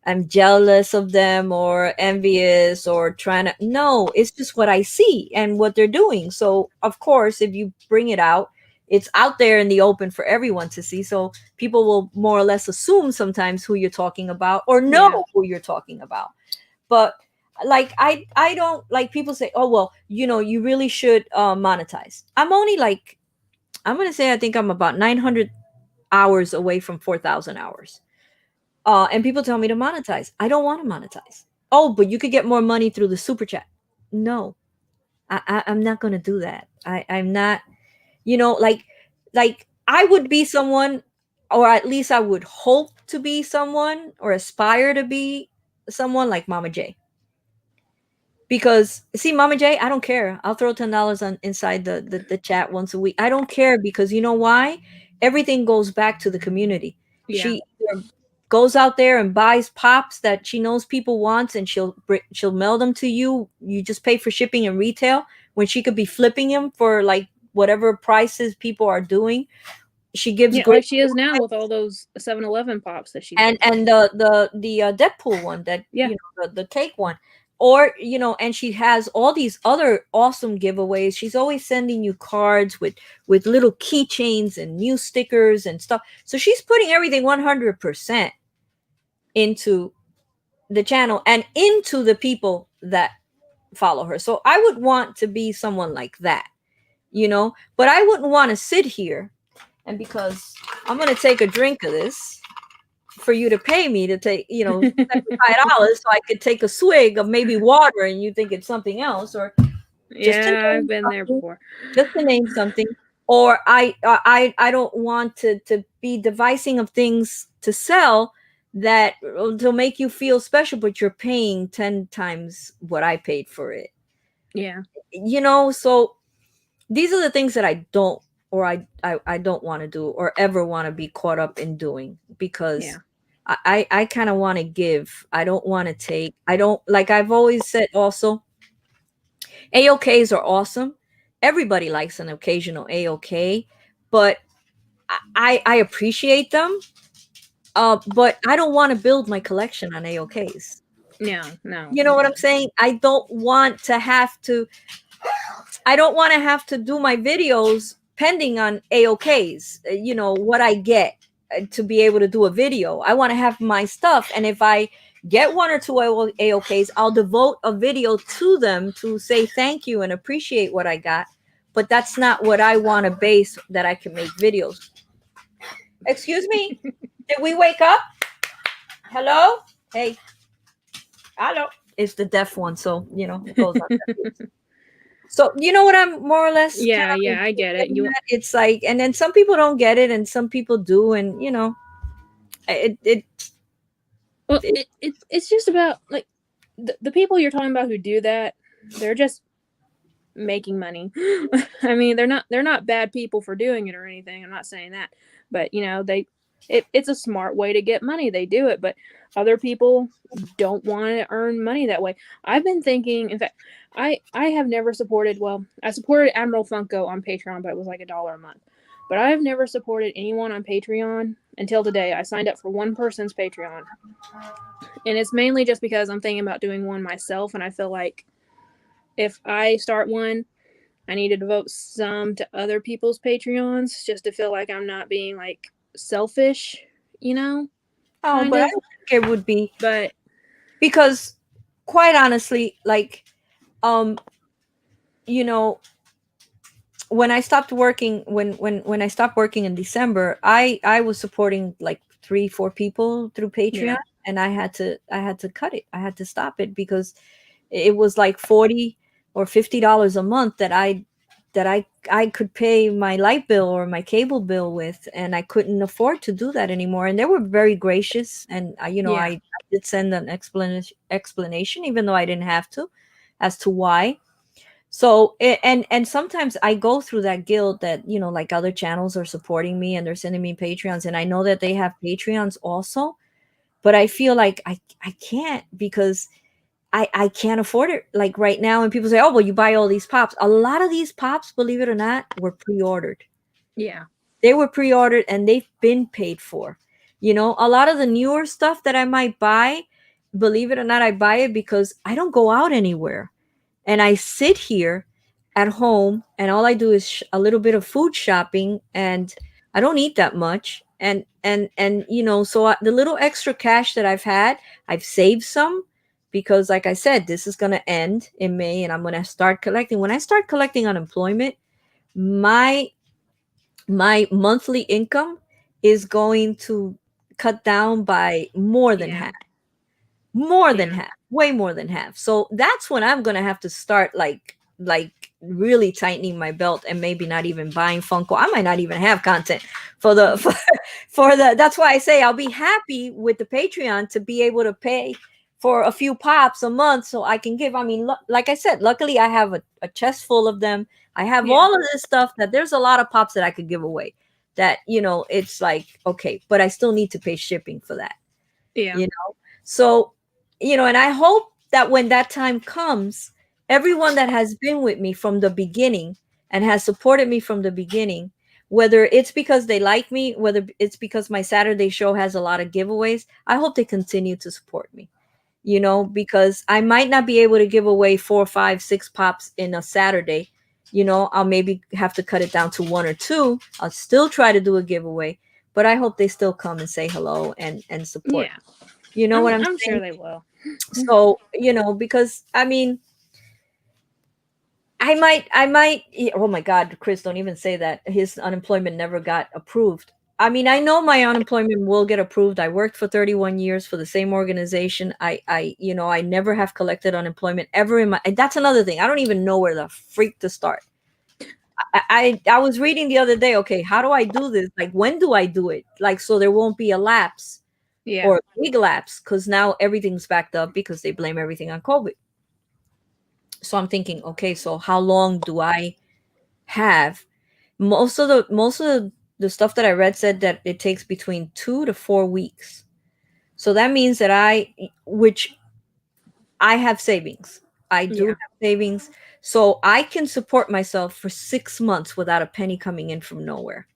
I'm jealous of them, or envious, or trying to. No, it's just what I see and what they're doing. So, of course, if you bring it out, it's out there in the open for everyone to see. So people will more or less assume sometimes who you're talking about, or Yeah. know who you're talking about. But like, I don't like, people say, oh well, you really should monetize. I'm gonna say I think I'm about 900 hours away from 4,000 hours. And people tell me to monetize. I don't want to monetize. Oh, but you could get more money through the super chat. No, I'm not gonna do that. I'm not, you know, like I would be someone, or at least I would hope to be someone or aspire to be someone like Mama J. Because see, Mama J, I don't care. I'll throw $10 on inside the chat once a week. I don't care because you know why? Everything goes back to the community. Yeah. She goes out there and buys pops that she knows people wants, and she'll mail them to you. You just pay for shipping and retail when she could be flipping them for like whatever prices people are doing. She gives Yeah, great. like she is now with all those 7-Eleven pops that she's and giving. the Deadpool one, that Yeah. the cake one, or and she has all these other awesome giveaways. She's always sending you cards with little keychains and new stickers and stuff. So she's putting everything 100% into the channel and into the people that follow her. So I would want to be someone like that, but I wouldn't want to sit here, and because I'm going to take a drink of this for you to pay me to take, $75 so I could take a swig of maybe water and you think it's something else, or just to Yeah, I've name been there something, before. or I don't want to be devising of things to sell that to make you feel special, but you're paying 10 times what I paid for it. Yeah. So these are the things that I don't, or I don't want to do or ever want to be caught up in doing, because Yeah. I kind of want to give. I don't want to take. I don't, like I've always said also, AOKs are awesome. Everybody likes an occasional AOK, but I appreciate them. But I don't want to build my collection on AOKs. No, no. You know what I'm saying? I don't want to have to do my videos pending on AOKs, what I get to be able to do a video. I want to have my stuff. And if I get one or two AOKs, I'll devote a video to them to say thank you and appreciate what I got. But that's not what I want to base that I can make videos. Excuse me? Did we wake up? Hello? Hey, hello. It's the deaf one. So, it goes on. So you know what I'm more or less kind Yeah, of yeah, I get it. getting at? It's like, and then some people don't get it, and some people do, and it it, Well, it it's just about like the people you're talking about who do that, they're just making money. I mean, they're not bad people for doing it or anything. I'm not saying that. But, it's a smart way to get money. They do it, but other people don't want to earn money that way. I've been thinking, in fact, I have never supported, well, I supported Admiral Funko on Patreon, but it was like $1 a month. But I've never supported anyone on Patreon until today. I signed up for one person's Patreon. And it's mainly just because I'm thinking about doing one myself, and I feel like if I start one, I need to devote some to other people's Patreons just to feel like I'm not being like selfish, oh, kind but I of. don't think it would be, But because quite honestly, like, um, you know, when I stopped working, when I stopped working in December, I was supporting like 3-4 people through Patreon, yeah, and I had to cut it. I had to stop it because it was like 40 or $50 a month that I could pay my light bill or my cable bill with, and I couldn't afford to do that anymore. And they were very gracious, and yeah, I did send an explanation, even though I didn't have to, as to why. So and sometimes I go through that guilt that, like, other channels are supporting me and they're sending me Patreons, and I know that they have Patreons also, but I feel like I can't, because I can't afford it like right now. And people say, oh, well, you buy all these pops. A lot of these pops, believe it or not, were pre-ordered. yeah, They were pre-ordered and they've been paid for. A lot of the newer stuff that I might buy, believe it or not, I buy it because I don't go out anywhere, and I sit here at home, and all I do is a little bit of food shopping, and I don't eat that much. And so the little extra cash that I've saved some, because like I said, this is going to end in May, and I'm going to start collecting. When I start collecting unemployment, my my monthly income is going to cut down by more than yeah, half. More than yeah, half, way more than half. So that's when I'm going to have to start, like, like really tightening my belt and maybe not even buying Funko. I might not even have content for the for the. That's why I say I'll be happy with the Patreon to be able to pay for a few pops a month so I can give. I mean, like I said, luckily I have a chest full of them. I have Yeah. all of this stuff that there's a lot of pops that I could give away. That it's like okay, but I still need to pay shipping for that. Yeah. You know, so and I hope that when that time comes, everyone that has been with me from the beginning and has supported me from the beginning, whether it's because they like me, whether it's because my Saturday show has a lot of giveaways, I hope they continue to support me. Because I might not be able to give away 4, 5, 6 pops in a Saturday. I'll maybe have to cut it down to 1 or 2. I'll still try to do a giveaway, but I hope they still come and say hello and support. Yeah. You know what I'm I'm sure saying? they will. So, because I mean, oh my God, Chris, don't even say that. His unemployment never got approved. I mean, I know my unemployment will get approved. I worked for 31 years for the same organization. I never have collected unemployment ever in my, and that's another thing. I don't even know where the freak to start. I was reading the other day, okay, how do I do this? Like, when do I do it? Like, so there won't be a lapse Yeah. or a big lapse because now everything's backed up because they blame everything on COVID. So I'm thinking, okay, so how long do I have? Most of the stuff that I read said that it takes between 2 to 4 weeks. So that means that which I have savings. I do Yeah. have savings. So I can support myself for 6 months without a penny coming in from nowhere.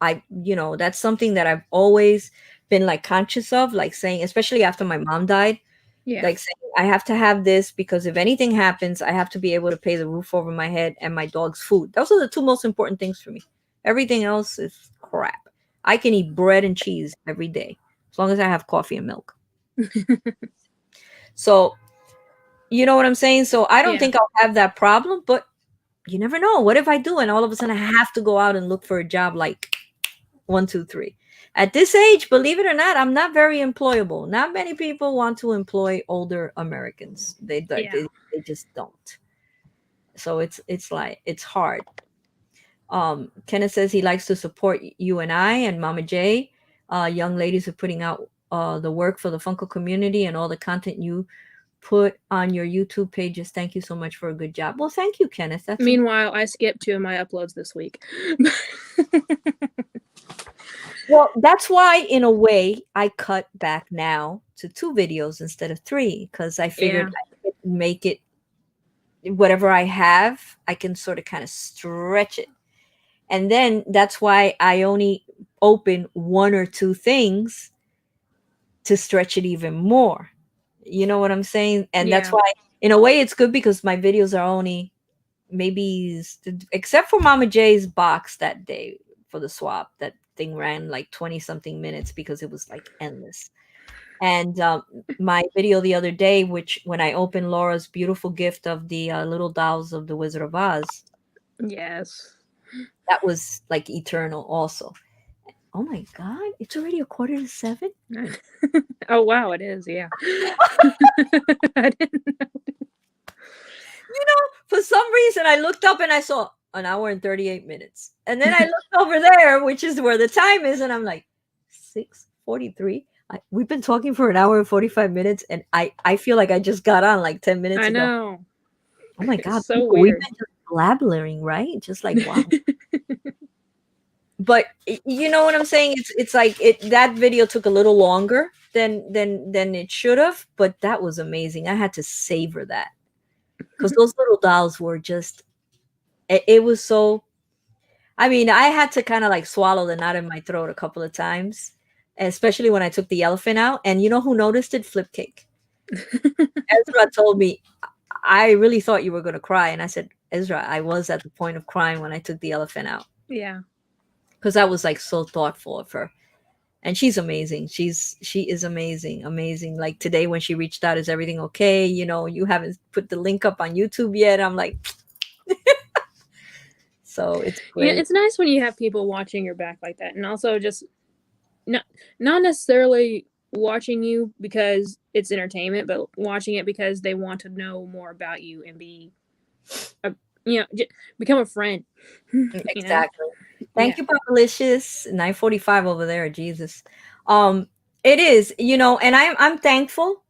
That's something that I've always been like conscious of, like saying, especially after my mom died, Yeah. like saying, I have to have this because if anything happens, I have to be able to pay the roof over my head and my dog's food. Those are the two most important things for me. Everything else is crap. I can eat bread and cheese every day as long as I have coffee and milk. So, you know what I'm saying? So, I don't Yeah. think I'll have that problem, but you never know. What if I do and all of a sudden I have to go out and look for a job like 1, 2, 3? At this age, believe it or not, I'm not very employable. Not many people want to employ older Americans. Yeah. They just don't. So it's like it's hard. Kenneth says he likes to support you and I and Mama J, young ladies who are putting out the work for the Funko community and all the content you put on your YouTube pages. Thank you so much for a good job. Well, thank you, Kenneth. Meanwhile, I skipped 2 of my uploads this week. Well, that's why, in a way, I cut back now to 2 videos instead of 3 because I figured Yeah. I could make it whatever I have, I can sort of kind of stretch it. And then that's why I only open 1 or 2 things to stretch it even more. You know what I'm saying? And that's Yeah. why, in a way, it's good because my videos are only maybe, except for Mama J's box that day for the swap, that thing ran like 20 something minutes because it was like endless. And my video the other day, which when I opened Laura's beautiful gift of the little dolls of the Wizard of Oz, Yes. that was like eternal also. Oh my God, it's already 6:45. Oh wow, it is. Yeah. I didn't. For some reason, I looked up and I saw an hour and 38 minutes. And then I looked over there, which is where the time is, and I'm like, 6:43. We've been talking for an hour and 45 minutes, and I feel like I just got on like 10 minutes I ago. know. Oh my It's God, so people, we've weird. been just blabbering, right? Just like, wow. But you know what I'm saying? It's like that video took a little longer than it should have, but that was amazing. I had to savor that because those little dolls were just it was so. I mean, I had to kind of like swallow the knot in my throat a couple of times, especially when I took the elephant out. And you know who noticed it? Flipcake. Ezra told me, I really thought you were going to cry. And I said, Ezra, I was at the point of crying when I took the elephant out Yeah. because I was like so thoughtful of her. And she's amazing. She is amazing, amazing. Like today when she reached out, is everything okay? You haven't put the link up on YouTube yet. I'm like, so it's Yeah, great. it's nice when you have people watching your back like that, and also just not not necessarily watching you because it's entertainment, but watching it because they want to know more about you and be a, become a friend. you know? Exactly. Yeah. Thank you, Papalicious. 9:45 over there. Jesus. Um, it is, and I'm thankful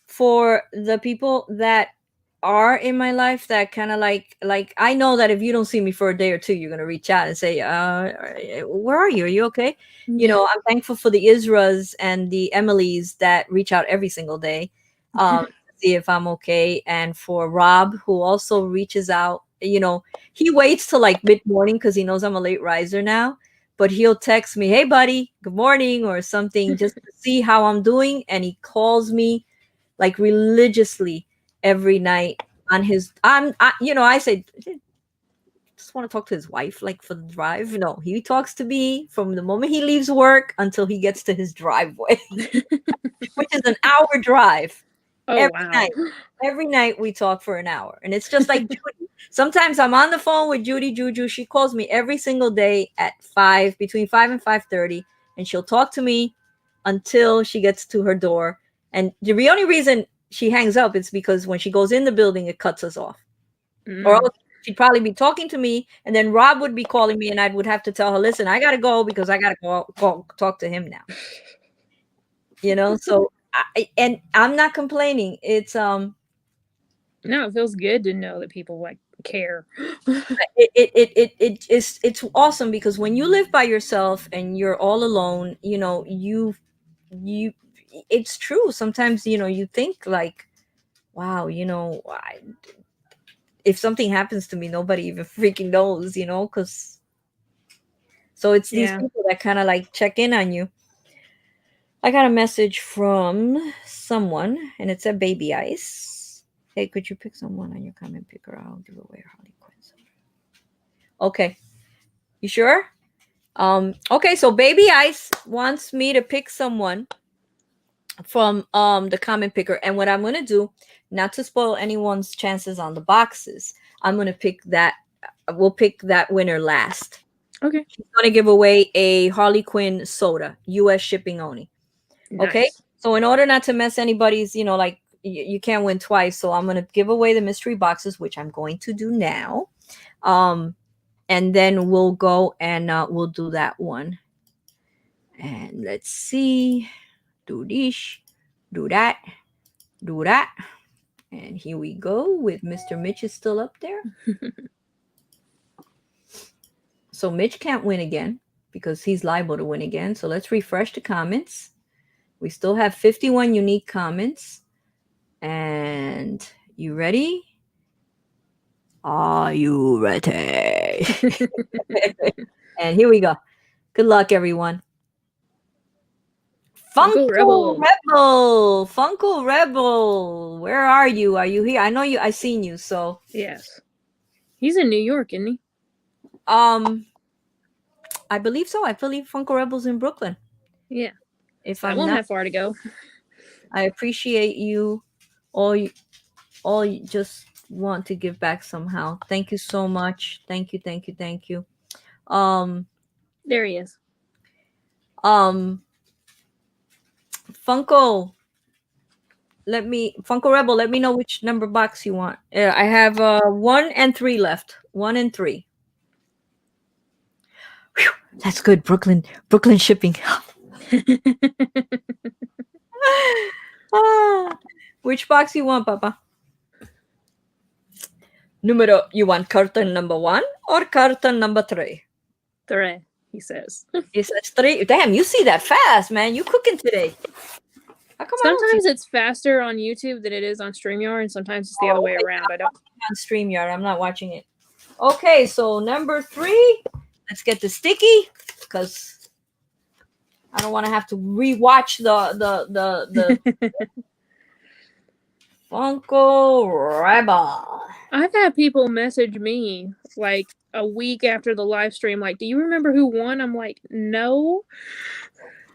for the people that are in my life that kind of like I know that if you don't see me for a day or two, you're gonna reach out and say, where are you? Are you okay? Yeah. I'm thankful for the Isras and the Emilys that reach out every single day, to see if I'm okay, and for Rob who also reaches out. He waits till like mid morning because he knows I'm a late riser now, but he'll text me, "Hey, buddy, good morning," or something just to see how I'm doing, and he calls me like religiously every night on his I say, just want to talk to his wife like for the drive. No, he talks to me from the moment he leaves work until he gets to his driveway, which is an hour drive Oh every wow. night. Every night we talk for an hour, and it's just like Judy. Sometimes I'm on the phone with Judy Juju. She calls me every single day at 5, between 5 and 5:30, and she'll talk to me until she gets to her door. And the only reason she hangs up is because when she goes in the building, it cuts us off. Or Mm. else she'd probably be talking to me, and then Rob would be calling me, and I would have to tell her, "Listen, I gotta go because I gotta go talk to him now." So and I'm not complaining. No, it feels good to know that people like care. It's awesome because when you live by yourself and you're all alone, you it's true. Sometimes you think like, wow, if something happens to me, nobody even freaking knows, because so it's these Yeah. people that kind of like check in on you. I got a message from someone and it said Baby Ice. Hey, could you pick someone on your comment picker? I'll give away Harley Quinn. Okay, you sure? Okay, so Baby Ice wants me to pick someone from the comment picker, and what I'm gonna do, not to spoil anyone's chances on the boxes, I'm gonna pick that. We'll pick that winner last. Okay. She's gonna give away a Harley Quinn soda, U.S. shipping only. Okay, Nice. so in order not to mess anybody's, like you can't win twice, so I'm gonna give away the mystery boxes, which I'm going to do now. And then we'll go and we'll do that one. And let's see. Do this, do that, do that. And here we go with Mr. Mitch is still up there. So Mitch can't win again because he's liable to win again. So let's refresh the comments. We still have 51 unique comments. And you ready? Are you ready? And here we go. Good luck, everyone. Funko Funko Rebel. Rebel. Funko Rebel. Where are you? Are you here? I know you. I seen you. So, Yes. He's in New York, isn't he? um, I believe so. I believe Funko Rebel's in Brooklyn. Yeah. If So I I'm won't not, have far to go. I appreciate you. All you just want to give back somehow. Thank you so much. Thank you. Thank you. Thank you. Um, There he is. um, Funko. Funko Rebel. Let me know which number box you want. I have 1 and 3 left. 1 and 3. Whew, that's good. Brooklyn shipping. Ah, which box you want, Papa? You want curtain number 1 or curtain number 3? Thread, he says. He says 3. Damn, you see that fast, man. You cooking today. How come I don't see? Sometimes it's faster on YouTube than it is on StreamYard, and sometimes it's the other Oh, way okay. around. I don't. On StreamYard. I'm not watching it. Okay, so number 3. Let's get the sticky because I don't want to have to rewatch the Funko Rebel. I've had people message me like a week after the live stream, like, "Do you remember who won?" I'm like, "No."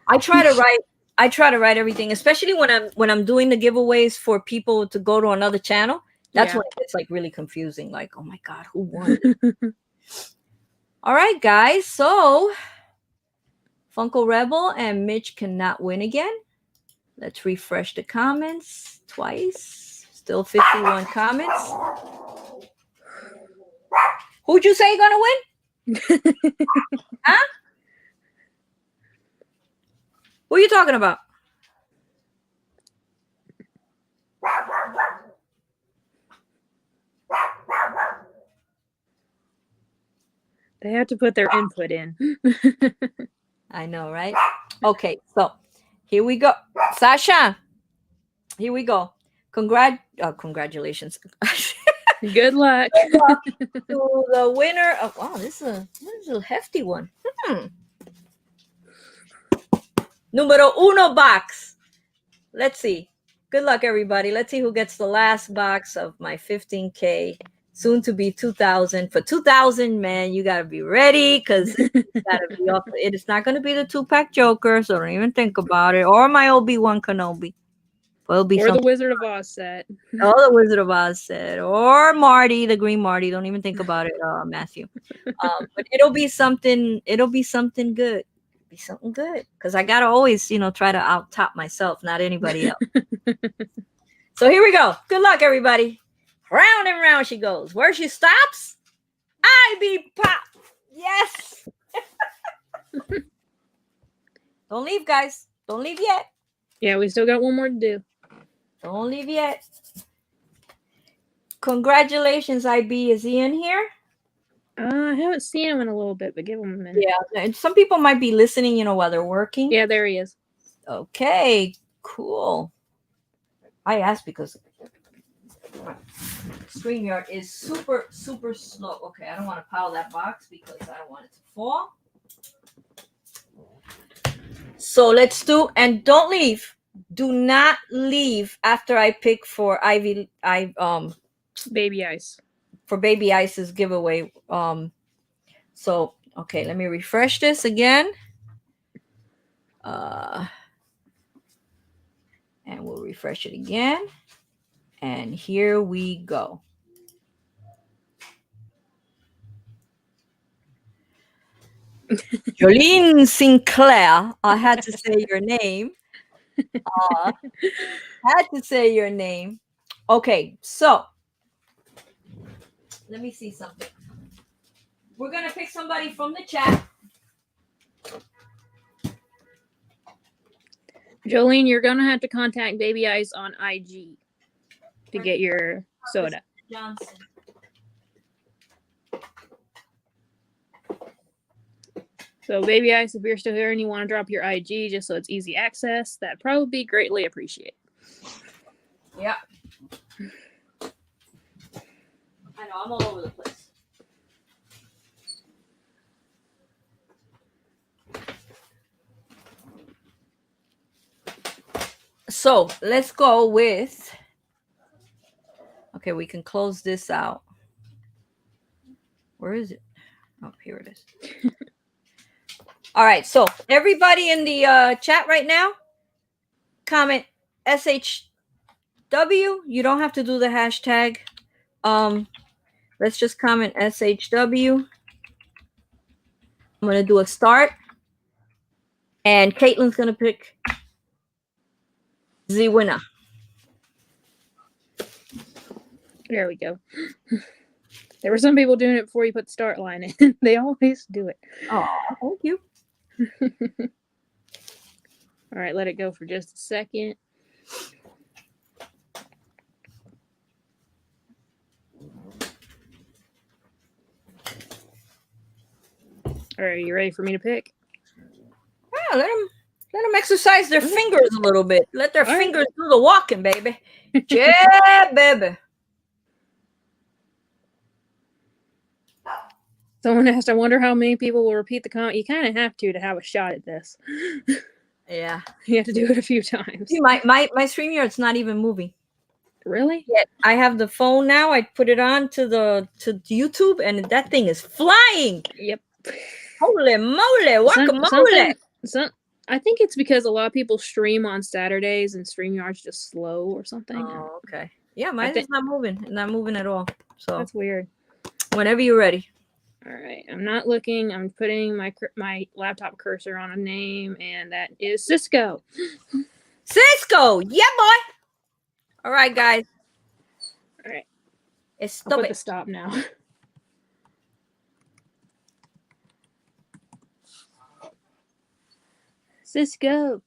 I try to write. I try to write everything, especially when I'm doing the giveaways for people to go to another channel. That's Yeah. when it gets like really confusing. Like, oh my god, who won? All right, guys. So Funko Rebel and Mitch cannot win again. Let's refresh the comments twice. Still 51 comments. Who'd you say gonna win? Huh? Who are you talking about? They have to put their input in. I know, right? Okay, so here we go. Sasha, here we go. Congratulations. Good luck. To the winner of, oh, this is a hefty one. Numero uno box. Let's see. Good luck, everybody. Let's see who gets the last box of my 15K, soon to be 2,000. For 2,000, man, you got to be ready because it is not going to be the 2-pack Joker, so don't even think about it. Or my Obi-Wan Kenobi. It'll be Or the something. Wizard of Oz set. Oh, the Wizard of Oz said. Or Marty, the Green Marty. Don't even think about it, Matthew. But it'll be something. It'll be something good. Be something good because I gotta always, try to out top myself, not anybody else. So here we go. Good luck, everybody. Round and round she goes. Where she stops, I be pop. Yes. Don't leave, guys. Don't leave yet. Yeah, we still got one more to do. Don't leave yet. Congratulations, IB. Is he in here? I haven't seen him in a little bit, but give him a minute. Yeah, and some people might be listening, while they're working. Yeah, there he is. Okay, cool. I asked because StreamYard is super, super slow. Okay, I don't want to pile that box because I don't want it to fall. So let's do, and don't leave. Do not leave after I pick for Baby Ice. For Baby Ice's giveaway. So okay, let me refresh this again. And we'll refresh it again. And here we go. Jolene Sinclair. I had to say your name. Had to say your name. Okay, so let me see something. We're gonna pick somebody from the chat. Jolene, you're gonna have to contact Baby Ice on IG to get your soda. Johnson. So Baby Ice, if you're still here and you want to drop your IG just so it's easy access, that'd probably be greatly appreciated. Yeah. I know, I'm all over the place. So let's go with, okay, we can close this out. Where is it? Oh, here it is. All right, so everybody in the chat right now, comment SHW. You don't have to do the hashtag. Let's just comment SHW. I'm gonna do a start, and Caitlin's gonna pick the winner. There we go. There were some people doing it before you put the start line in. They always do it. Oh, thank you. All right, let it go for just a second. All right, you ready for me to pick? Yeah, let them exercise their fingers a little bit. Let their fingers do the walking, baby. Yeah, baby. Someone asked, I wonder how many people will repeat the comment. You kind of have to have a shot at this. Yeah. You have to do it a few times. See, my StreamYard's not even moving. Really? Yeah, I have the phone now. I put it on to YouTube, and that thing is flying. Yep. Holy moly, guacamole. I think it's because a lot of people stream on Saturdays and StreamYard's just slow or something. Oh, okay. Yeah, mine is not moving. Not moving at all. So that's weird. Whenever you're ready. All right. I'm not looking. I'm putting my laptop cursor on a name, and that is Cisco. Cisco! Yeah, boy! All right, guys. All right. It's I'll put the stop now. Cisco.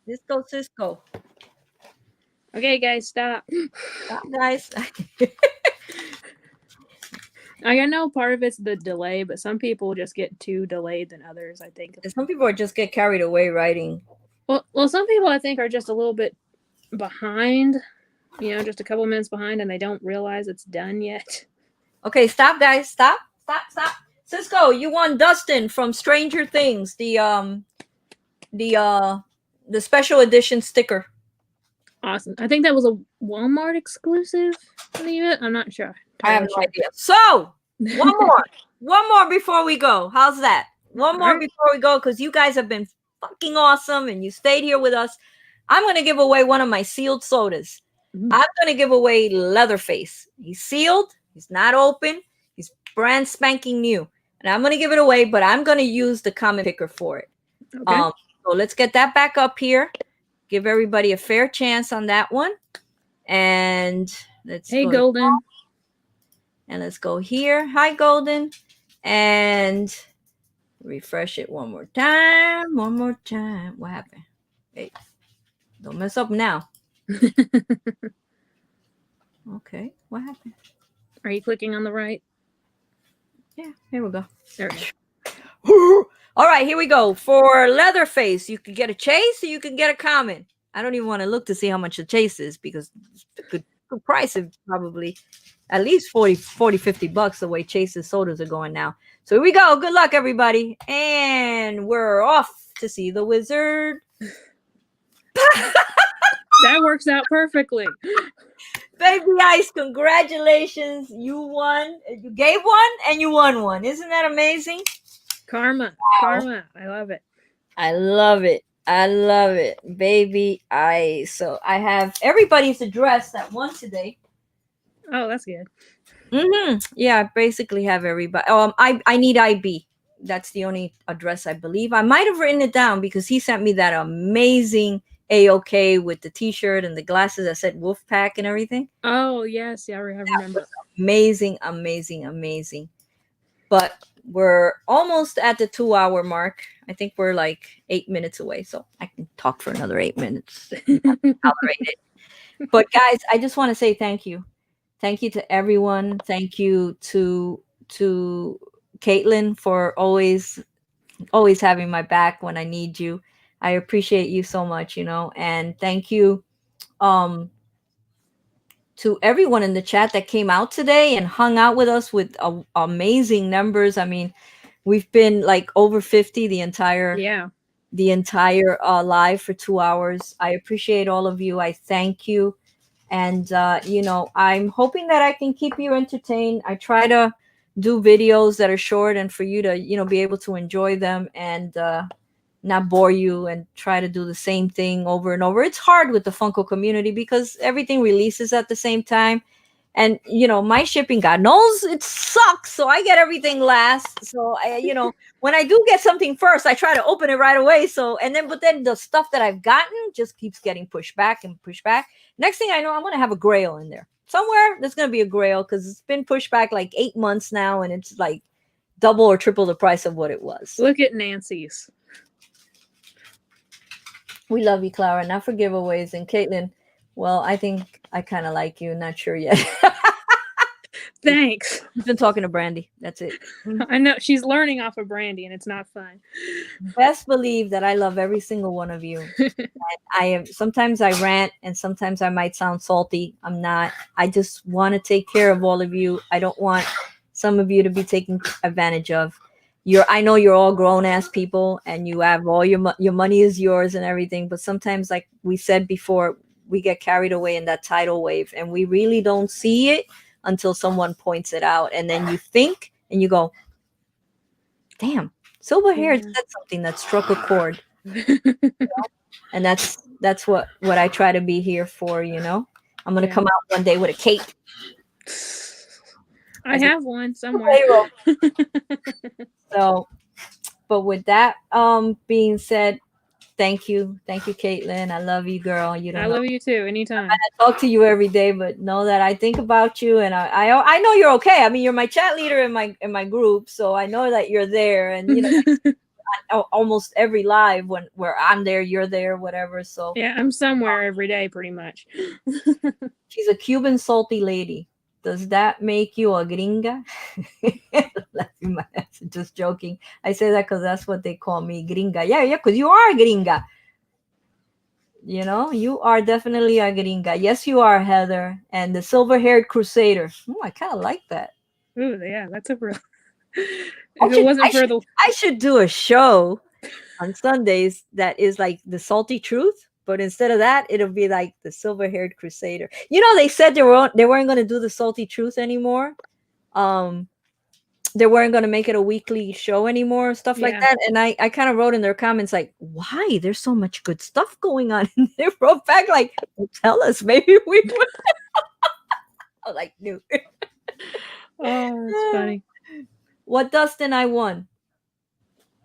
Cisco, Cisco. Okay, guys, stop. Stop, guys. I know part of it's the delay, but some people just get too delayed than others, I think. Some people are just get carried away writing. Well, some people I think are just a little bit behind, just a couple minutes behind, and they don't realize it's done yet. Okay, stop, guys. Stop. Stop. Cisco, you won Dustin from Stranger Things, the special edition sticker. Awesome. I think that was a Walmart exclusive in the US. I'm not sure. I have no idea. So, one more before we go. How's that? One more before we go, because you guys have been fucking awesome and you stayed here with us. I'm going to give away one of my sealed sodas. I'm going to give away Leatherface. He's sealed. He's not open. He's brand spanking new. And I'm going to give it away, but I'm going to use the comment picker for it. Okay. So let's get that back up here. Give everybody a fair chance on that one. And let's Hey, Golden. And let's go here. Hi, Golden. And refresh it one more time. What happened? Hey, don't mess up now. Okay, what happened? Are you clicking on the right? Yeah, here we go. There we go. All right, here we go. For Leatherface, you can get a chase or you can get a common. I don't even want to look to see how much the chase is, because the good price is probably at least 40, 50 bucks the way Chase's sodas are going now. So here we go. Good luck, everybody. And we're off to see the wizard. That works out perfectly. Baby Ice, congratulations. You won. You gave one and you won one. Isn't that amazing? Karma. Wow. Karma. I love it. I love it. I love it. Baby Ice. So I have everybody's address that won today. Oh, that's good. Yeah, I basically have everybody. I need IB. That's the only address I believe. I might have written it down because he sent me that amazing A-OK with the t-shirt and the glasses that said Wolfpack and everything. Oh, yes. Yeah, I remember. Amazing. But we're almost at the 2-hour mark. I think we're like 8 minutes away, so I can talk for another 8 minutes. Tolerate it. But guys, I just want to say thank you. Thank you to everyone. Thank you to Caitlin for always having my back when I need you. I appreciate you so much, and thank you to everyone in the chat that came out today and hung out with us with amazing numbers. I mean, we've been like over 50 the entire live for 2 hours. I appreciate all of you. I thank you. And, I'm hoping that I can keep you entertained. I try to do videos that are short and for you to, be able to enjoy them and not bore you and try to do the same thing over and over. It's hard with the Funko community because everything releases at the same time. And, my shipping, God knows it sucks. So I get everything last. So, when I do get something first, I try to open it right away. But then the stuff that I've gotten just keeps getting pushed back. Next thing I know, I'm going to have a grail in there. Somewhere there's going to be a grail because it's been pushed back like 8 months now. And it's like double or triple the price of what it was. Look at Nancy's. We love you, Clara. Not for giveaways. And Caitlin, well, I think I kind of like you. Not sure yet. Thanks. I've been talking to Brandy. That's it. I know she's learning off of Brandy, and it's not fun. Best believe that I love every single one of you. Sometimes I rant, and sometimes I might sound salty. I'm not. I just want to take care of all of you. I don't want some of you to be taken advantage of. I know you're all grown ass people, and you have all your money is yours and everything. But sometimes, like we said before, we get carried away in that tidal wave, and we really don't see it until someone points it out. And then you think and you go, damn, Silver Hair said something that struck a chord. And that's what I try to be here for, I'm going to come out one day with a cape. I have one somewhere. So, but with that being said, thank you, Caitlin. I love you, girl. I love you too. Anytime. I talk to you every day, but know that I think about you, and I know you're okay. I mean, you're my chat leader in my group, so I know that you're there. And almost every live when where I'm there, you're there, whatever. So Yeah, I'm somewhere every day pretty much. she's a Cuban salty lady. Does that make you a gringa? Laughing my ass, just joking. I say that because that's what they call me, gringa. Yeah, yeah, because you are a gringa. You know, you are definitely a gringa. Yes, you are, Heather. And the silver haired crusader. Oh, I kind of like that. Ooh, yeah, that's a real. I If it should, I wasn't for should, the I should do a show on Sundays that is like the salty truth, but instead of that, it'll be like the silver-haired crusader. You know, they said they weren't going to do the salty truth anymore. Um, they weren't going to make it a weekly show anymore, stuff like yeah, that. And I kind of wrote in their comments like, why? There's so much good stuff going on. And they wrote back like, well, tell us, maybe we would. I was like, no. oh, that's funny. What Dustin I won?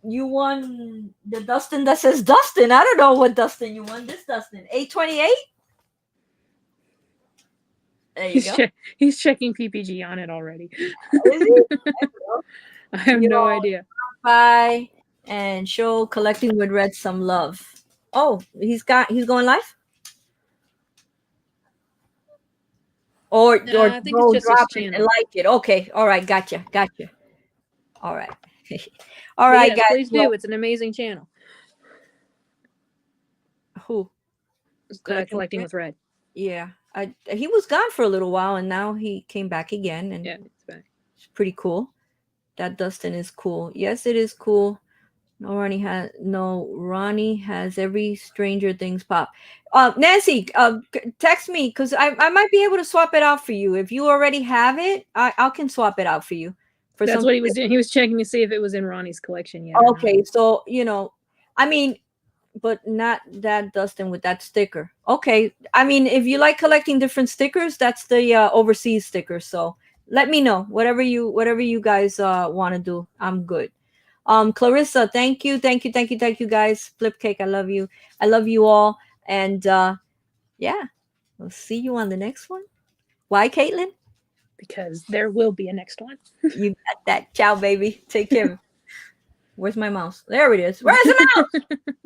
You won the Dustin that says Dustin. I don't know what Dustin you won. This Dustin 828. There you He's go. he's checking PPG on it already. Is he? There you go. I have You no know, idea. bye and show collecting with Red some love. Oh, he's going live, or I think it's go just his drop it and channel. like it. Okay, all right, gotcha. All right, all But right, yes, guys. please Well, do. It's an amazing channel. who collecting with Collecting Red? with Red. Yeah, he was gone for a little while, and now he came back again, and Yeah, it's back. it's pretty cool. That Dustin is cool. Yes, it is cool. No, Ronnie has every Stranger Things pop. Nancy, text me because I might be able to swap it out for you. If you already have it, I can swap it out for you for That's something. what he was doing. He was checking to see if it was in Ronnie's collection yet or not. Okay, so I mean, but not that Dustin with that sticker. Okay, I mean, if you like collecting different stickers, that's the overseas sticker. So let me know whatever you guys want to do. I'm good. Clarissa, thank you guys. Flip cake, I love you. I love you all. And yeah, we'll see you on the next one. Why, Caitlin? Because there will be a next one. You got that. Ciao, baby. Take care. Where's my mouse? There it is. Where's the mouse?